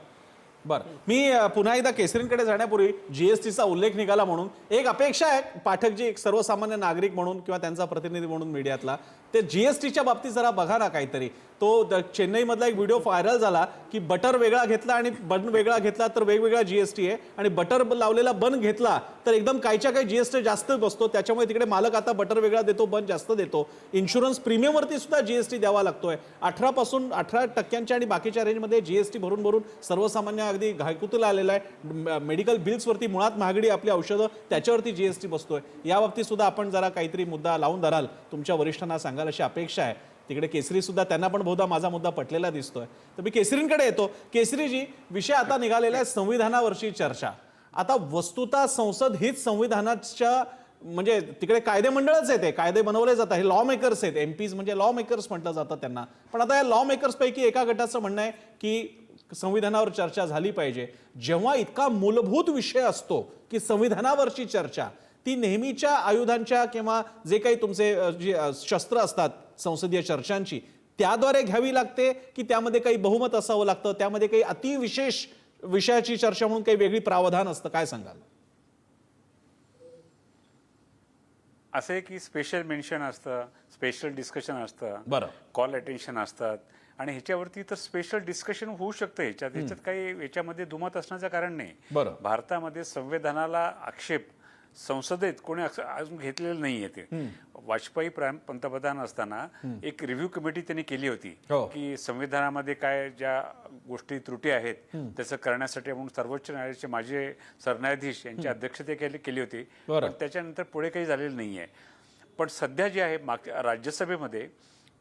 मी पुन्हा एकदा केसरींकडे जाण्यापूर्वी जीएसटीचा उल्लेख निघाला म्हणून एक अपेक्षा आहे पाठकजी, एक सर्वसामान्य नागरिक म्हणून किंवा त्यांचा प्रतिनिधी म्हणून मीडियातला, ते जीएसटीच्या बाबतीत जरा बघा ना काहीतरी. तो चेन्नईमधला एक व्हिडिओ व्हायरल झाला की बटर वेगळा घेतला आणि बन वेगळा घेतला तर वेगवेगळा जीएसटी आहे, आणि बटर लावलेला बन घेतला तर एकदम काहीच्या काही जीएसटी जास्त बसतो. त्याच्यामुळे तिकडे मालक आता बटर वेगळा देतो, बन जास्त देतो. इन्शुरन्स प्रीमियमवरती सुद्धा जीएसटी द्यावा लागतोय. 18% आणि बाकीच्या रेंजमध्ये जीएसटी भरून भरून सर्वसामान्य अगदी घायकुतीला आलेला आहे. मेडिकल बिल्सवरती मुळात महागडी आपली औषधं, त्याच्यावरती जीएसटी बसतोय. या बाबतीत सुद्धा आपण जरा काहीतरी मुद्दा लावून धराल, तुमच्या वरिष्ठांना सांगाल अशी अपेक्षा आहे. तिकडे केसरी सुद्धा, त्यांना पण बहुधा माझा मुद्दा पटलेला दिसतोय. तर मी केसरींकडे येतो. केसरीजी, विषय आता निघालेला आहे संविधानावरची चर्चा. आता वस्तुतः संसद हीच संविधानाच्या म्हणजे तिकडे कायदे मंडळच आहे, ते कायदे बनवले जातात, हे लॉ मेकर्स आहेत, एमपीज म्हणजे लॉ मेकर्स म्हटलं जातं त्यांना. पण आता या लॉ मेकर्स पैकी एका गटाचं म्हणणं आहे की संविधानावर चर्चा झाली पाहिजे. जेव्हा इतका मूलभूत विषय असतो की संविधानावरची चर्चा, ती नेहमीच्या आयुधांच्या किंवा जे काही तुमचे जे शस्त्र असतात संसदीय चर्चांची त्याद्वारे घ्यावी लागते, की त्यामध्ये काही बहुमत असावं लागतं, त्यामध्ये काही अतिविशेष विषयाची चर्चा म्हणून काही वेगळी प्रावधान असतं, काय सांगाल? असं आहे की स्पेशल मेन्शन असतं, स्पेशल डिस्कशन असतं, बरं. कॉल अटेन्शन असतात आणि ह्याच्यावरती तर स्पेशल डिस्कशन होऊ शकतं. ह्याच्यात काही याच्यामध्ये दुमत असण्याचं कारण नाही. बरं. भारतामध्ये संविधानाला आक्षेप संसदेत कोणी अजून घेतलेलं नाहीये. ते वाजपेयी पंतप्रधान असताना एक रिव्ह्यू कमिटी त्यांनी केली होती हो. की संविधानामध्ये काय ज्या गोष्टी त्रुटी आहेत त्याचं करण्यासाठी म्हणून सर्वोच्च न्यायालयाचे माजी सरन्यायाधीश यांच्या अध्यक्षतेखाली केली होती. बरं. पण त्याच्यानंतर पुढे काही झालेलं नाहीये. पण सध्या जे आहे राज्यसभेमध्ये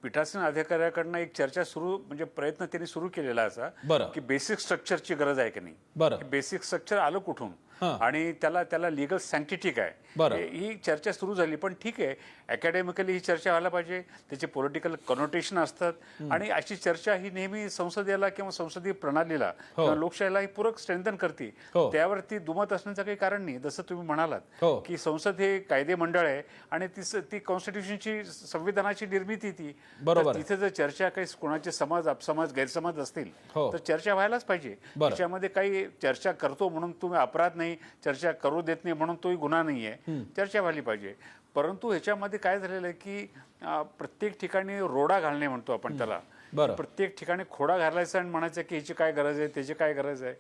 पीठासीन अधिकाऱ्याकडनं एक चर्चा सुरू म्हणजे प्रयत्न त्यांनी सुरू केलेला असा बरं. की बेसिक स्ट्रक्चरची गरज आहे की नाही. बरं. बेसिक स्ट्रक्चर आलं कुठून आणि त्याला लिगल सँक्टिटी काय, बरं. ही चर्चा सुरू झाली. पण ठीक आहे, अकॅडमिकली ही चर्चा व्हायला पाहिजे, त्याचे पॉलिटिकल कनोटेशन असतात आणि अशी चर्चा ही नेहमी संसदेला किंवा संसदीय प्रणालीला किंवा लोकशाहीला ही पूरक स्ट्रेंथन करते. हो. त्यावरती दुमत असण्याचं काही कारण नाही. जसं तुम्ही म्हणालात हो. की संसद हे कायदे मंडळ आहे आणि ती कॉन्स्टिट्यूशनची संविधानाची निर्मिती ती. बरोबर. तर तिथे जर चर्चा काही कोणाचे समज अपसमज गैरसमज असतील हो. तर चर्चा व्हायलाच पाहिजे. बरं. त्याच्यामध्ये काही चर्चा करतो म्हणून तुम्ही अपराध नाही, चर्चा करू देत नाही म्हणून तोही गुन्हा नाहीये. चर्चा व्हायला पाहिजे. परंतु ह्याच्यामध्ये काय झालेलं आहे की प्रत्येक ठिकाणी रोडा घालणे म्हणतो आपण त्याला. बरं. प्रत्येक ठिकाणी खोडा घालायचा आणि म्हणायचं की ह्याची काय गरज आहे, त्याची काय गरज आहे.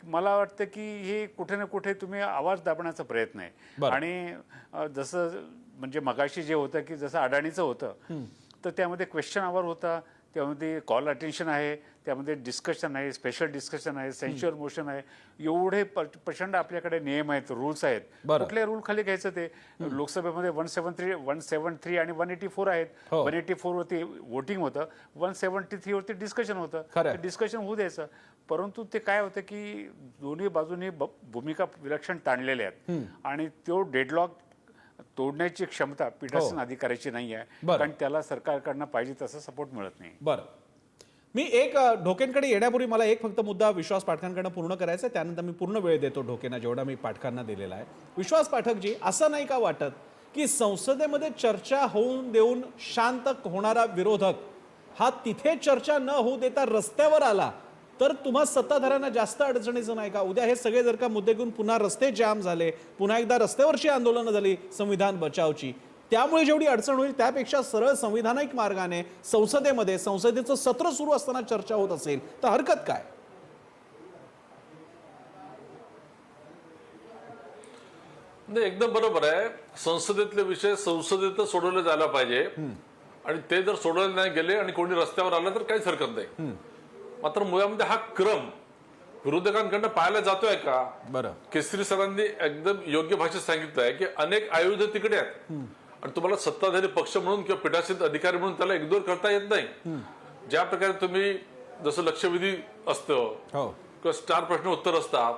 मला वाटतं की हे कुठे ना कुठे तुम्ही आवाज दाबण्याचा प्रयत्न आहे. बरं. आणि जसं म्हणजे मगाशी जे होतं की जसं अडाणीचं होतं तर त्यामध्ये क्वेश्चन आवर होता, त्यामध्ये कॉल अटेन्शन आहे, त्यामध्ये डिस्कशन आहे, स्पेशल डिस्कशन आहे, सेन्शुअर मोशन आहे. एवढे प्रचंड आपल्याकडे नियम आहेत, रूल्स आहेत. बरं. कुठल्या रूल खाली घ्यायचं ते? लोकसभेमध्ये 173 आणि 184 आहेत. हो. 184 वरती वोटिंग होतं, 173 वरती डिस्कशन होतं. खरं आहे. ते डिस्कशन होऊ द्यायचं. परंतु ते काय होतं की दोन्ही बाजूनी भूमिका विलक्षण ताणलेल्या आहेत आणि तो डेडलॉक तोडण्याची क्षमता पीठासीन अधिकाऱ्याची नाही आहे. बरं. कारण त्याला सरकारकडनं पाहिजे तसा सपोर्ट मिळत नाही. बरं. मी एक ढोकेंकडे येण्यापूर्वी मला एक फक्त मुद्दा विश्वास पाठकांकडनं पूर्ण करायचा आहे, त्यानंतर मी पूर्ण वेळ देतो ढोकेंना जेवढा मी पाठकांना दिलेला आहे. विश्वास पाठकजी, असं नाही का वाटत की संसदेमध्ये चर्चा होऊन देऊन शांत होणारा विरोधक हा तिथे चर्चा न होऊ देता रस्त्यावर आला तर तुम्हा सत्ताधाऱ्यांना जास्त अडचणीचं नाही का? उद्या हे सगळे जर का मुद्दे घेऊन पुन्हा रस्ते जाम झाले, पुन्हा एकदा रस्त्यावरची आंदोलनं झाली संविधान बचावची, त्यामुळे जेवढी अडचण होईल त्यापेक्षा सरळ संविधानिक मार्गाने संसदेमध्ये संसदेचं सत्र सुरू असताना चर्चा होत असेल तर हरकत काय? नाही, एकदम बरोबर आहे. संसदेतले विषय संसदेतच सोडवले जायला पाहिजे आणि ते जर सोडवले नाही गेले आणि कोणी रस्त्यावर आलं तर काहीच हरकत नाही. मात्र मुळामध्ये हा क्रम विरोधकांकडनं पाहायला जातोय का? बरं. केसरी सरांनी एकदम योग्य भाषेत सांगितलंय की अनेक आयुध तिकडे आहेत आणि तुम्हाला सत्ताधारी पक्ष म्हणून किंवा पीठासीन अधिकारी म्हणून त्याला इग्नोर करता येत नाही. ज्या प्रकारे तुम्ही जसं लक्षवेधी असतं हो. किंवा स्टार प्रश्न उत्तर असतात,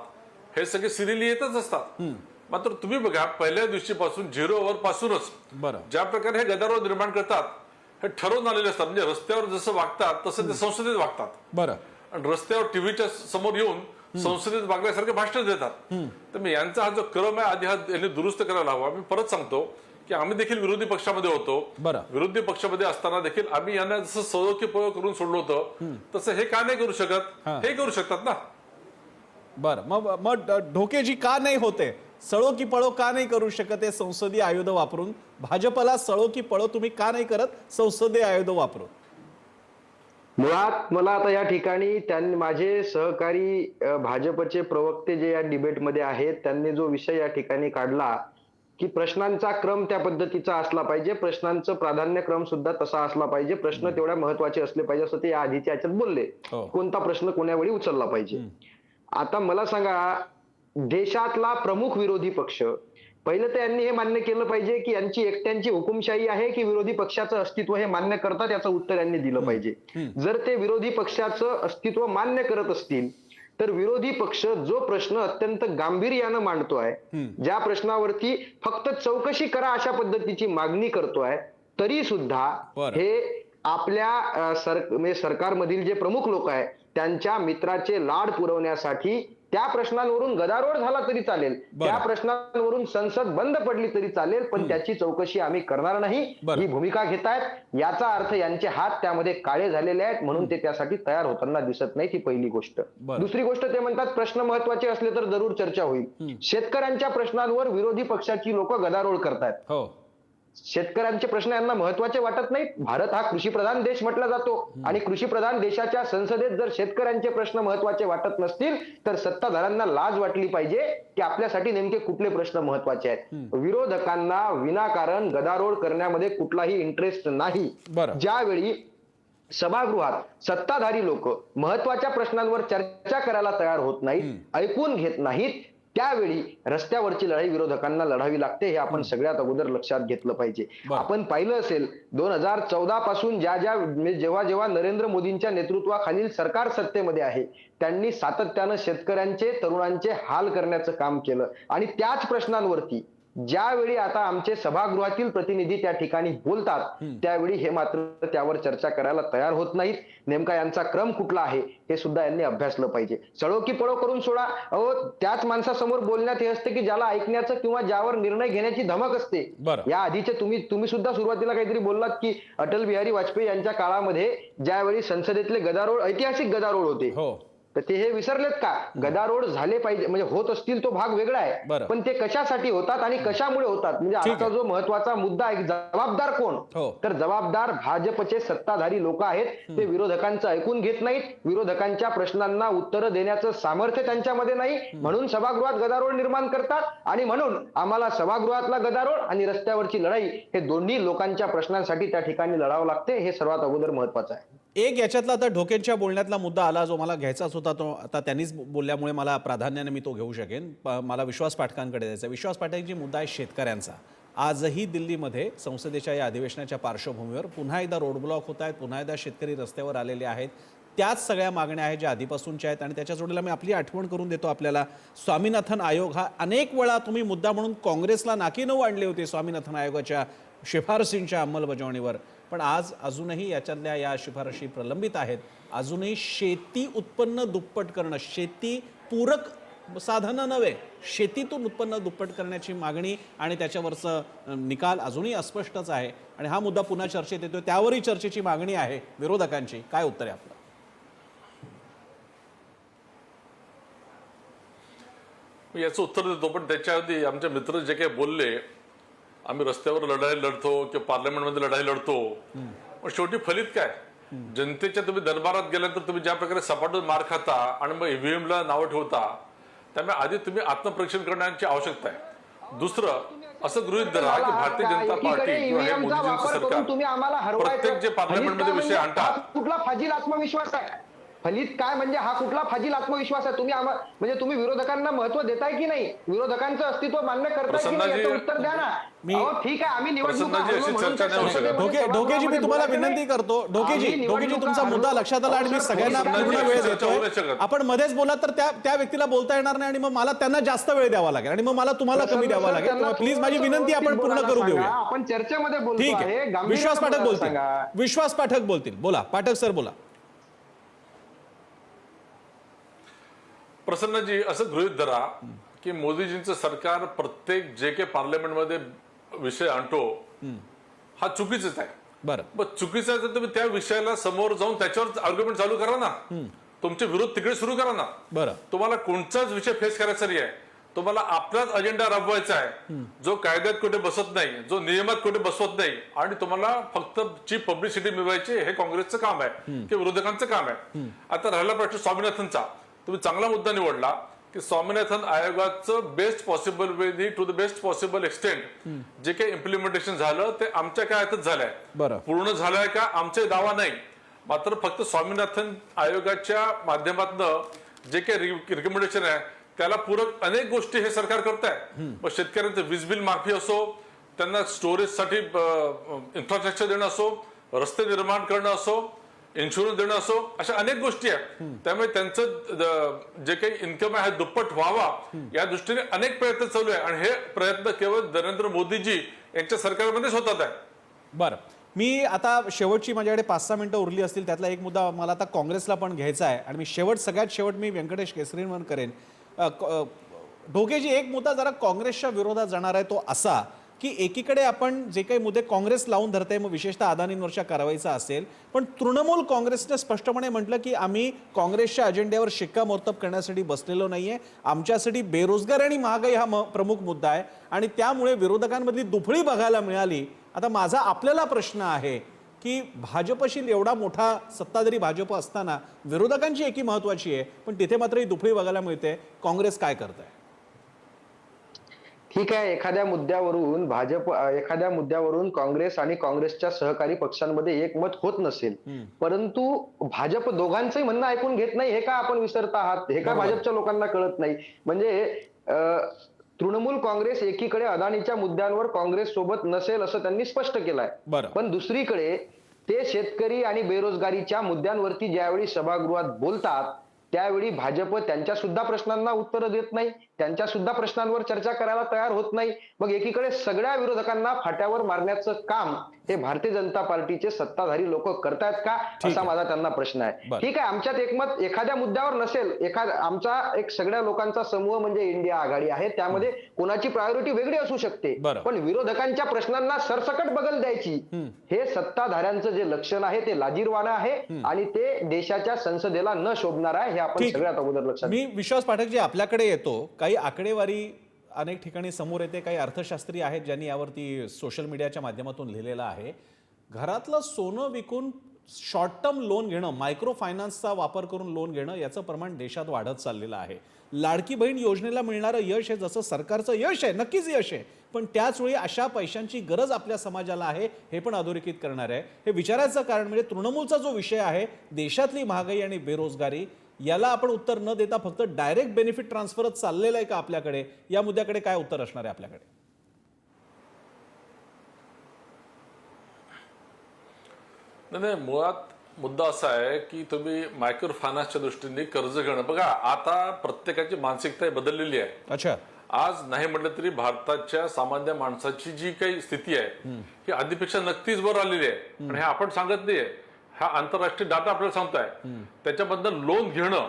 हे सगळे सिरियली येतच असतात. मात्र तुम्ही बघा, पहिल्या दिवशीपासून 0 ओव्हर पासूनच बरं. ज्या प्रकारे हे गदारोळ निर्माण करतात हे ठरवून आलेले असतात. म्हणजे रस्त्यावर जसं वागतात तसं ते संसदेत वागतात. बरं. आणि रस्त्यावर टीव्हीच्या समोर येऊन संसदेत वागण्यासारखे भाषण देतात. तर मी यांचा हा जो क्रम आहे आधी हा यांनी दुरुस्त करायला हवा. मी परत सांगतो की आम्ही देखील विरोधी पक्षामध्ये होतो. बरं. विरोधी पक्षामध्ये असताना देखील आम्ही यांना जसं सळो की पळो करून सोडलं होतं तसं हे का नाही करू शकत? हे करू शकतात ना. बरं. मग ढोकेजी का नाही होते? सळो की पळो का नाही करू शकत हे संसदीय आयुध वापरून? भाजपला सळो की पळो तुम्ही का नाही करत संसदीय आयुध वापरून? मुळात मला आता या ठिकाणी त्यांनी माझे सहकारी भाजपचे प्रवक्ते जे या डिबेटमध्ये आहेत त्यांनी जो विषय या ठिकाणी काढला की प्रश्नांचा क्रम त्या पद्धतीचा असला पाहिजे, प्रश्नांचं प्राधान्यक्रम सुद्धा तसा असला पाहिजे, प्रश्न तेवढ्या महत्वाचे असले पाहिजे असं ते या आधीच्या याच्यात बोलले. हो. कोणता प्रश्न कोण्यावेळी उचलला पाहिजे. आता मला सांगा, देशातला प्रमुख विरोधी पक्ष, पहिलं तर यांनी हे मान्य केलं पाहिजे की यांची एकट्यांची हुकुमशाही आहे की विरोधी पक्षाचं अस्तित्व हे मान्य करतात, याचं उत्तर यांनी दिलं पाहिजे. जर ते विरोधी पक्षाचं अस्तित्व मान्य करत असतील तर विरोधी पक्ष जो प्रश्न अत्यंत गांभीर्यानं मांडतोय, ज्या प्रश्नावरती फक्त चौकशी करा अशा पद्धतीची मागणी करतोय, तरी सुद्धा बरं. हे आपल्या म्हणजे सरकारमधील जे प्रमुख लोक आहेत त्यांच्या मित्राचे लाड पुरवण्यासाठी त्या प्रश्नांवरून गदारोळ झाला तरी चालेल, त्या प्रश्नांवरून संसद बंद पडली तरी चालेल, पण त्याची चौकशी आम्ही करणार नाही बरं. ही भूमिका घेतायत. याचा अर्थ यांचे हात त्यामध्ये काळे झालेले आहेत, म्हणून ते त्यासाठी तयार होताना दिसत नाही. ही पहिली गोष्ट. बरं. दुसरी गोष्ट, ते म्हणतात प्रश्न महत्वाचे असले तर जरूर चर्चा होईल. शेतकऱ्यांच्या प्रश्नांवर विरोधी पक्षाची लोक गदारोळ करतायत. हो. शेतकऱ्यांचे प्रश्न यांना महत्वाचे वाटत नाहीत. भारत हा कृषीप्रधान देश म्हटला जातो आणि कृषीप्रधान देशाच्या संसदेत जर शेतकऱ्यांचे प्रश्न महत्वाचे वाटत नसतील तर सत्ताधाऱ्यांना लाज वाटली पाहिजे की आपल्यासाठी नेमके कुठले प्रश्न महत्वाचे आहेत. विरोधकांना विनाकारण गदारोळ करण्यामध्ये कुठलाही इंटरेस्ट नाही. बरं. ज्यावेळी सभागृहात सत्ताधारी लोक महत्वाच्या प्रश्नांवर चर्चा करायला तयार होत नाहीत, ऐकून घेत नाहीत, त्यावेळी रस्त्यावरची लढाई विरोधकांना लढावी लागते. हे आपण सगळ्यात अगोदर लक्षात घेतलं पाहिजे. आपण पाहिलं असेल 2014 पासून जेव्हा नरेंद्र मोदींच्या नेतृत्वाखालील सरकार सत्तेमध्ये आहे, त्यांनी सातत्यानं शेतकऱ्यांचे, तरुणांचे हाल करण्याचं काम केलं आणि त्याच प्रश्नांवरती ज्यावेळी आता आमचे सभागृहातील प्रतिनिधी त्या ठिकाणी बोलतात, त्यावेळी हे मात्र त्यावर चर्चा करायला तयार होत नाहीत. नेमका यांचा क्रम कुठला आहे हे सुद्धा यांनी अभ्यासलं पाहिजे. चळो की पळो करून सोडा. अहो, त्याच माणसासमोर बोलण्यात हे असते की ज्याला ऐकण्याचं किंवा ज्यावर निर्णय घेण्याची धमक असते. बरं. या आधीचे तुम्ही सुद्धा सुरुवातीला काहीतरी बोललात की अटल बिहारी वाजपेयी यांच्या काळामध्ये ज्यावेळी संसदेतले गदारोळ, ऐतिहासिक गदारोळ होते, हो. तर ते हे विसरलेत का? गदारोळ झाले पाहिजे, म्हणजे होत असतील तो भाग वेगळा आहे, बरं. पण ते कशासाठी होतात आणि कशामुळे होतात, म्हणजे ठीक आजचा आहे. जो महत्वाचा मुद्दा आहे, जबाबदार कोण? हो. तर जबाबदार भाजपचे सत्ताधारी लोक आहेत. ते विरोधकांचं ऐकून घेत नाहीत, विरोधकांच्या प्रश्नांना उत्तरं देण्याचं सामर्थ्य त्यांच्यामध्ये नाही, म्हणून सभागृहात गदारोळ निर्माण करतात. आणि म्हणून आम्हाला सभागृहातला गदारोळ आणि रस्त्यावरची लढाई हे दोन्ही लोकांच्या प्रश्नांसाठी त्या ठिकाणी लढावं लागते. हे सर्वात अगोदर महत्वाचं आहे. एक याच्यातला आता ढोकेंच्या बोलण्यातला मुद्दा आला जो मला घ्यायचाच होता, तो आता त्यांनीच बोलल्यामुळे मला प्राधान्याने मी तो घेऊ शकेन. मला विश्वास पाठकांकडे द्यायचा. विश्वास पाठकांची मुद्दा आहे शेतकऱ्यांचा. आजही दिल्लीमध्ये संसदेच्या या अधिवेशनाच्या पार्श्वभूमीवर पुन्हा एकदा रोड ब्लॉक होत आहेत, पुन्हा एकदा शेतकरी रस्त्यावर आलेले आहेत. त्याच सगळ्या मागण्या आहेत ज्या आधीपासूनच्या आहेत. आणि त्याच्या जोडीला मी आपली आठवण करून देतो आपल्याला, स्वामीनाथन आयोग हा अनेक वेळा तुम्ही मुद्दा म्हणून काँग्रेसला नाकीनऊ आणले होते स्वामीनाथन आयोगाच्या शिफारसींच्या अंमलबजावणीवर, पण आज अजूनही याच्यातल्या या शिफारशी प्रलंबित आहेत. अजूनही शेती उत्पन्न दुप्पट करणं, शेती पूरक साधनं नव्हे, शेतीतून उत्पन्न दुप्पट करण्याची मागणी आणि त्याच्यावरचं निकाल अजूनही अस्पष्टच आहे. आणि हा मुद्दा पुन्हा चर्चेत येतोय, त्यावरही चर्चेची मागणी आहे विरोधकांची. काय उत्तर आहे आपलं? याचं उत्तर देतो, पण त्याच्या आधी आमचे मित्र जे काही बोलले, आम्ही रस्त्यावर लढाई लढतो किंवा पार्लमेंटमध्ये लढाई लढतो, पण शेवटी फलित काय? जनतेच्या तुम्ही दरबारात गेल्यानंतर तुम्ही ज्या प्रकारे सपाटून मार खाता आणि मग ईव्हीएमला नावं ठेवता, त्यामुळे आधी तुम्ही आत्मपरीक्षण करण्याची आवश्यकता आहे. दुसरं, असं गृहीत धरा की भारतीय जनता पार्टी किंवा हे मोदीजींचं सरकार प्रत्येक जे पार्लमेंटमध्ये विषय आणतात, कुठला फाजील आत्मविश्वास आहे? फलित काय म्हणजे हा कुठला फाजील आत्मविश्वास आहे? म्हणजे तुम्ही विरोधकांना महत्व देताय की नाही? विरोधकांचं अस्तित्व मान्य करताय की नाही? याचं उत्तर द्या ना. ठीक आहे, आम्ही ढोकेजी, मी तुम्हाला विनंती करतो, ढोकेजी तुमचा मुद्दा लक्षात आला आणि मी सगळ्यांना पूर्ण वेळ देतोय. आपण मध्येच बोला तर त्या व्यक्तीला बोलता येणार नाही आणि मग मला त्यांना जास्त वेळ द्यावा लागेल आणि मग मला तुम्हाला कमी द्यावा लागेल. प्लीज माझी विनंती आपण पूर्ण करू देऊया. आपण चर्चेमध्ये बोलतो. ठीक आहे, विश्वास पाठक बोलतील. विश्वास पाठक बोलतील. बोला पाठक सर, बोला. प्रसन्नजी, असं गृहीत धरा की मोदीजींचं सरकार प्रत्येक जे काही पार्लमेंटमध्ये विषय आणतो हा चुकीचाच आहे. बरं, मग चुकीचा आहे तर तुम्ही त्या विषयाला समोर जाऊन त्याच्यावर आर्ग्युमेंट चालू करा ना, तुमचे विरोध तिकडे सुरू करा ना. बरं, तुम्हाला कोणताच विषय फेस करायचा नाही आहे, तुम्हाला आपलाच अजेंडा राबवायचा आहे, जो कायद्यात कुठे बसत नाही, जो नियमात कुठे बसवत नाही, आणि तुम्हाला फक्त ची पब्लिसिटी मिळवायची, हे काँग्रेसचं काम आहे की विरोधकांचं काम आहे. आता राहिला प्रश्न स्वामीनाथनचा, तुम्ही चांगला मुद्दा निवडला की स्वामीनाथन आयोगाचं best possible way to the best possible extent जे काही इम्प्लिमेंटेशन झालं ते आमच्या काळातच झालंय. बरं, पूर्ण झालंय का आमचा दावा नाही, मात्र फक्त स्वामीनाथन आयोगाच्या माध्यमातून जे काही रिकमेंडेशन आहे त्याला पूरक अनेक गोष्टी हे सरकार करत आहे. मग शेतकऱ्यांचं वीज बिल माफी असो, त्यांना स्टोरेजसाठी इन्फ्रास्ट्रक्चर देणं असो, रस्ते निर्माण करणं असो, इन्शुरन्स देणं असो, अशा अनेक गोष्टी आहेत. त्यामुळे त्यांचं जे काही इन्कम आहे दुप्पट व्हावा या दृष्टीने अनेक प्रयत्न चालू आहे आणि हे प्रयत्न केवळ नरेंद्र मोदीजी यांच्या सरकारमध्येच होतात आहे. बरं, मी आता शेवटची माझ्याकडे 5-6 मिनिटं उरली असतील, त्यातला एक मुद्दा मला आता काँग्रेसला पण घ्यायचा आहे आणि मी सगळ्यात शेवट मी व्यंकटेश केसरींवर करेन. ढोकेजी, एक मुद्दा जरा काँग्रेसच्या विरोधात जाणार आहे तो असा की एकीकडे आपण जे काही मुद्दे काँग्रेस लावून धरते, मग विशेषतः अदानींवरच्या कारवाईचा असेल, पण तृणमूल काँग्रेसने स्पष्टपणे म्हटलं की आम्ही काँग्रेसच्या अजेंड्यावर शिक्कामोर्तब करण्यासाठी बसलेलो नाहीये, आमच्यासाठी बेरोजगारी आणि महागाई हा प्रमुख मुद्दा आहे आणि त्यामुळे विरोधकांमधली दुफळी बघायला मिळाली. आता माझा आपल्याला प्रश्न आहे की भाजपशी एवढा मोठा सत्ताधारी भाजप असताना विरोधकांची एकी महत्वाची आहे, पण तिथे मात्र ही दुफळी बघायला मिळते. काँग्रेस काय करत आहे? ठीक आहे, एखाद्या मुद्द्यावरून काँग्रेस आणि काँग्रेसच्या सहकारी पक्षांमध्ये एकमत होत नसेल, परंतु भाजप दोघांचंही म्हणणं ऐकून घेत नाही हे का आपण विसरत आहात? हे का भाजपच्या लोकांना कळत नाही? म्हणजे तृणमूल काँग्रेस एकीकडे अदानीच्या मुद्द्यांवर काँग्रेस सोबत नसेल असं त्यांनी स्पष्ट केलंय, पण दुसरीकडे ते शेतकरी आणि बेरोजगारीच्या मुद्द्यांवरती ज्यावेळी सभागृहात बोलतात त्यावेळी भाजप त्यांच्या सुद्धा प्रश्नांना उत्तर देत नाही, त्यांच्या सुद्धा प्रश्नांवर चर्चा करायला तयार होत नाही. मग एकीकडे सगळ्या विरोधकांना फाट्यावर मारण्याचं काम हे भारतीय जनता पार्टीचे सत्ताधारी लोक करतायत का, असा माझा त्यांना प्रश्न आहे. ठीक आहे, आमच्यात एकमत एखाद्या मुद्द्यावर नसेल, आमचा एक सगळ्या लोकांचा समूह म्हणजे इंडिया आघाडी आहे, त्यामध्ये कोणाची प्रायोरिटी वेगळी असू शकते, पण विरोधकांच्या प्रश्नांना सरसकट बगल द्यायची हे सत्ताधाऱ्यांचं जे लक्षण आहे ते लाजिरवाणं आहे आणि ते देशाच्या संसदेला न शोभणार आहे, हे आपण सगळ्यात अगोदर लक्षात. मी विश्वास पाठकजी आपल्याकडे येतो. काही आकडेवारी अनेक ठिकाणी समोर येते, काही अर्थशास्त्री आहेत ज्यांनी यावरती सोशल मीडियाच्या माध्यमातून लिहिलेलं आहे. घरातलं सोनं विकून शॉर्ट टर्म लोन घेणं, मायक्रो फायनान्सचा वापर करून लोन घेणं याचं प्रमाण देशात वाढत चाललेलं आहे. लाडकी बहीण योजनेला मिळणारं यश हे जसं सरकारचं यश आहे, नक्कीच यश आहे, पण त्याच वेळी अशा पैशांची गरज आपल्या समाजाला आहे हे पण अधोरेखित करणार आहे. हे विचारायचं कारण म्हणजे तृणमूलचा जो विषय आहे देशातली महागाई आणि बेरोजगारी, याला आपण उत्तर न देता फक्त डायरेक्ट बेनिफिट ट्रान्सफरच चाललेलं आहे का आपल्याकडे? या मुद्द्याकडे काय उत्तर असणार आहे आपल्याकडे? नाही, मुळात मुद्दा असा आहे की तुम्ही मायक्रो फायनान्सच्या दृष्टीने कर्ज घेणं, बघा आता प्रत्येकाची मानसिकता बदललेली आहे. अच्छा, आज नाही म्हटलं तरी भारताच्या सामान्य माणसाची जी काही स्थिती आहे ही आधीपेक्षा नक्कीच वर आलेली आहे आणि हे आपण सांगत नाहीये, हा आंतरराष्ट्रीय डाटा आपल्याला सांगताय. त्याच्याबद्दल लोन घेणं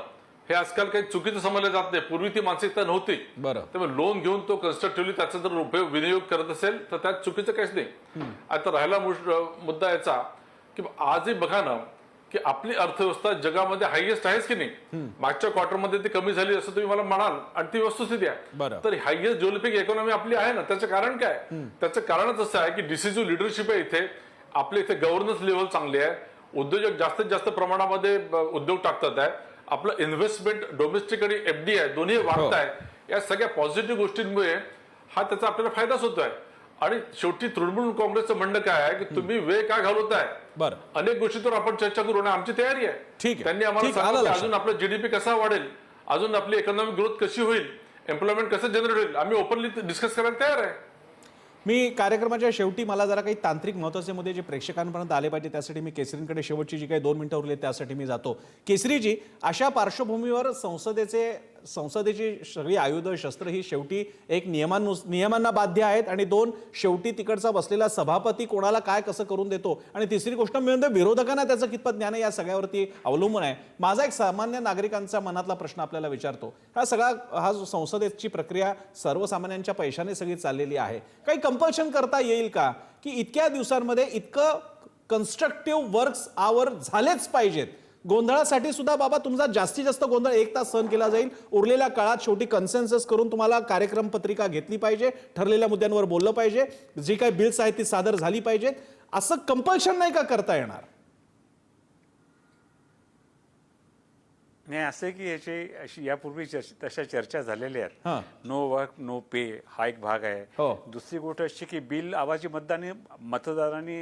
हे आजकाल काही चुकीचं समजलं जात नाही, पूर्वी ती मानसिकता नव्हती. त्यामुळे लोन घेऊन तो कन्स्ट्रक्टिव्हली त्याचा जर उपयोग विनियोग करत असेल तर त्यात चुकीचं काहीच नाही. आता राहिला मुद्दा याचा की आजही बघा ना की आपली अर्थव्यवस्था जगामध्ये हायएस्ट आहेच की नाही. मागच्या क्वार्टरमध्ये ती कमी झाली असं तुम्ही मला म्हणाल आणि ती वस्तुस्थिती आहे. तर हायएस्ट डेव्हलपिंग इकॉनॉमी आपली आहे ना, त्याचं कारण काय? त्याचं कारणच असं आहे की डिसिसिव्ह लिडरशिप आहे इथे, आपल्या इथे गव्हर्नन्स लेव्हल चांगली आहे, उद्योजक जास्तीत जास्त प्रमाणामध्ये उद्योग टाकतात आहे, आपलं इन्व्हेस्टमेंट डोमेस्टिक आणि एफडी आहे दोन्ही वाढत आहे. या सगळ्या पॉझिटिव्ह गोष्टींमुळे हा त्याचा आपल्याला फायदाच होतोय. आणि शेवटी तृणमूल काँग्रेसचं म्हणणं काय आहे की तुम्ही वेळ का घालवताय, अनेक गोष्टींवर आपण चर्चा करू आणि आमची तयारी आहे. त्यांनी आम्हाला सांगितलं अजून आपला जीडीपी कसा वाढेल, अजून आपली इकॉनॉमिक ग्रोथ कशी होईल, एम्प्लॉयमेंट कसं जनरेट होईल, आम्ही ओपनली डिस्कस करायला तयार आहे. मी कार्यक्रमाच्या शेवटी मला जरा काही तांत्रिक महत्त्वाचे मुद्दे जे प्रेक्षकांपर्यंत आले पाहिजे त्यासाठी मी केसरींकडे शेवटची जी काही 2 मिनिटं उरली त्यासाठी मी जातो. केसरीजी, अशा पार्श्वभूमीवर संसदेची सगळी आयुध शस्त्र ही शेवटी एक नियमांना बाध्य आहेत आणि 2 शेवटी तिकडचा बसलेला सभापती कोणाला काय कसं करून देतो आणि तिसरी गोष्ट म्हणजे विरोधकांना त्याचं कितपत ज्ञान आहे या सगळ्यावरती अवलंबून आहे. माझा एक सामान्य नागरिकांचा मनातला प्रश्न आपल्याला विचारतो, हा संसदेची प्रक्रिया सर्वसामान्यांच्या पैशाने सगळी चाललेली आहे, काही कंपल्शन करता येईल का की इतक्या दिवसांमध्ये इतकं कन्स्ट्रक्टिव्ह वर्क्स आवर झालेच पाहिजेत, गोंधळासाठी सुद्धा बाबा तुमचा जास्तीत जास्त गोंधळ 1 तास सहन केला जाईल, उरलेल्या काळात शेवटी कन्सेन्सस करून तुम्हाला कार्यक्रम पत्रिका घेतली पाहिजे, ठरलेल्या मुद्द्यांवर बोललं पाहिजे, जी काही बिल्स आहेत ती सादर झाली पाहिजेत, असं कंपल्शन नाही का करता येणार? नाही असं आहे की अशी यापूर्वी तशा चर्चा झालेल्या हां. आहेत. नो वर्क नो पे हा एक भाग आहे. हो. दुसरी गोष्ट अशी की बिल आवाजी मतदारांनी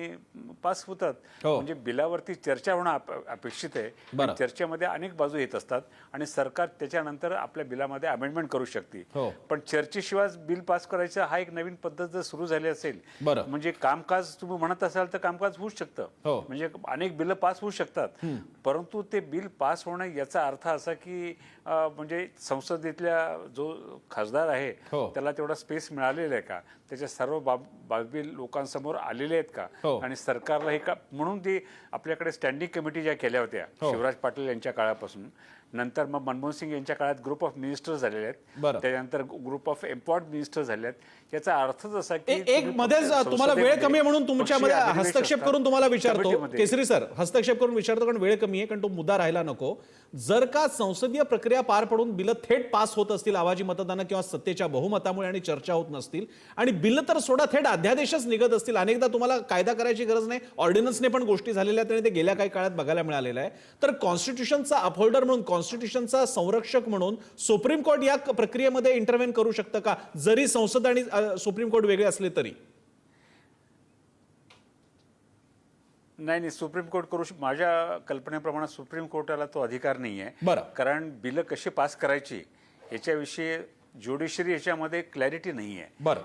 पास होतात. हो. म्हणजे बिलावरती चर्चा होणं अपेक्षित आहे. बरं. आणि चर्चेमध्ये अनेक बाजू येत असतात आणि सरकार त्याच्यानंतर आपल्या बिलामध्ये अमेंडमेंट करू शकते. हो. पण चर्चेशिवाय बिल पास करायचं हा एक नवीन पद्धत जर सुरू झाली असेल, बरं. म्हणजे कामकाज तुम्ही म्हणत असाल तर कामकाज होऊ शकतं. हो. म्हणजे अनेक बिलं पास होऊ शकतात. परंतु ते बिल पास होणं याचा अर्थ असा की म्हणजे संसदेतल्या जो खासदार आहे हो. त्याला तेवढा स्पेस मिळालेला आहे का, त्याच्या सर्व बाबी लोकांसमोर आलेल्या आहेत का, हो. आणि सरकारला हे का, म्हणून ती आपल्याकडे स्टँडिंग कमिटी ज्या केल्या होत्या हो. शिवराज पाटील यांच्या काळापासून, नंतर मग मनमोहन सिंग यांच्या काळात ग्रुप ऑफ मिनिस्टर्स झालेले आहेत, बरं. त्याच्यानंतर ग्रुप ऑफ एम्पॉवर्ड मिनिस्टर्स झाले आहेत. याचा अर्थच असा की एक मध्येच तुम्हाला वेळ कमी आहे म्हणून तुमच्यामध्ये हस्तक्षेप करून तुम्हाला विचारतो, केसरी सर हस्तक्षेप करून विचारतो, कारण वेळ कमी आहे, कारण तो मुद्दा राहायला नको. जर का संसदीय प्रक्रिया पार पडून बिलं थेट पास होत असतील आवाजी मतदान किंवा सत्तेच्या बहुमतामुळे आणि चर्चा होत नसतील, आणि बिलं तर सोडा थेट अध्यादेशच निघत असतील, अनेकदा तुम्हाला कायदा करायची गरज नाही, ऑर्डिनन्सने पण गोष्टी झालेल्या आहेत आणि ते गेल्या काही काळात बघायला मिळालेलं आहे, तर कॉन्स्टिट्यूशनचा अपहोल्डर म्हणून, कॉन्स्टिट्यूशनचा संरक्षक म्हणून सुप्रीम कोर्ट या प्रक्रियेमध्ये इंटरव्हेन करू शकतं का, जरी संसद आणि सुप्रीम कोर्ट वेगळे असले तरी? नाही, सुप्रीम कोर्ट माझ्या कल्पनेप्रमाणे सुप्रीम कोर्टाला तो अधिकार नाही आहे. बरं. कारण बिलं कशी पास करायची याच्याविषयी ज्युडिशरी याच्यामध्ये क्लॅरिटी नाही आहे. बरं.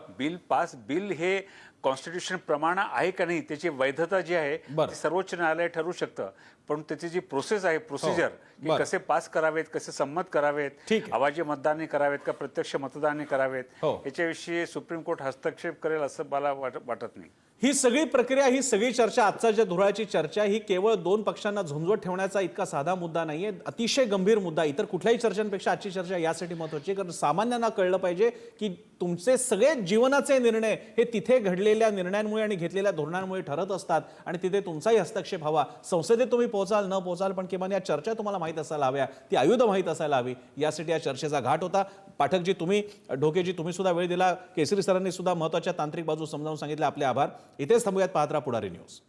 बिल हे कॉन्स्टिट्यूशन प्रमाणे आहे का नाही, त्याची वैधता जी आहे बरं. ती सर्वोच्च न्यायालय ठरवू शकतं. पण त्याची जी प्रोसेस आहे, प्रोसिजर, की बरं. कसे पास करावेत, कसे संमत करावेत, ठीक आहे. आवाजी मतदानी करावेत का प्रत्यक्ष मतदानी करावेत, हो. याच्याविषयी सुप्रीम कोर्ट हस्तक्षेप करेल असं मला वाटत नाही. ही सगळी प्रक्रिया, ही सगळी चर्चा, आजच्या ज्या धुराची चर्चा, ही केवळ दोन पक्षांना झुंजवत ठेवण्याचा इतका साधा मुद्दा नाहीये, अतिशय गंभीर मुद्दा. इतर कुठल्याही चर्चांपेक्षा आजची चर्चा यासाठी महत्वाची, कारण सामान्यांना कळलं पाहिजे की तुमचे सगळे जीवनाचे निर्णय हे तिथे घडलेल्या निर्णयांमुळे आणि घेतलेल्या धोरणांमुळे ठरत असतात, आणि तिथे तुमचाही हस्तक्षेप हवा. संसदेत तुम्ही पोहोचाल न पोहोचाल, पण किमान या चर्चा तुम्हाला माहीत असायला हव्या, ती आयुध माहीत असायला हवी. यासाठी या चर्चेचा घाट होता. पाठकजी, तुम्ही, ढोकेजी, तुम्ही सुद्धा वेळ दिला. केसरी सरांनी सुद्धा महत्वाच्या तांत्रिक बाजू समजावून सांगितल्या. आपले आभार. इथेच थांबूयात. पाहत राहा पुढारी न्यूज.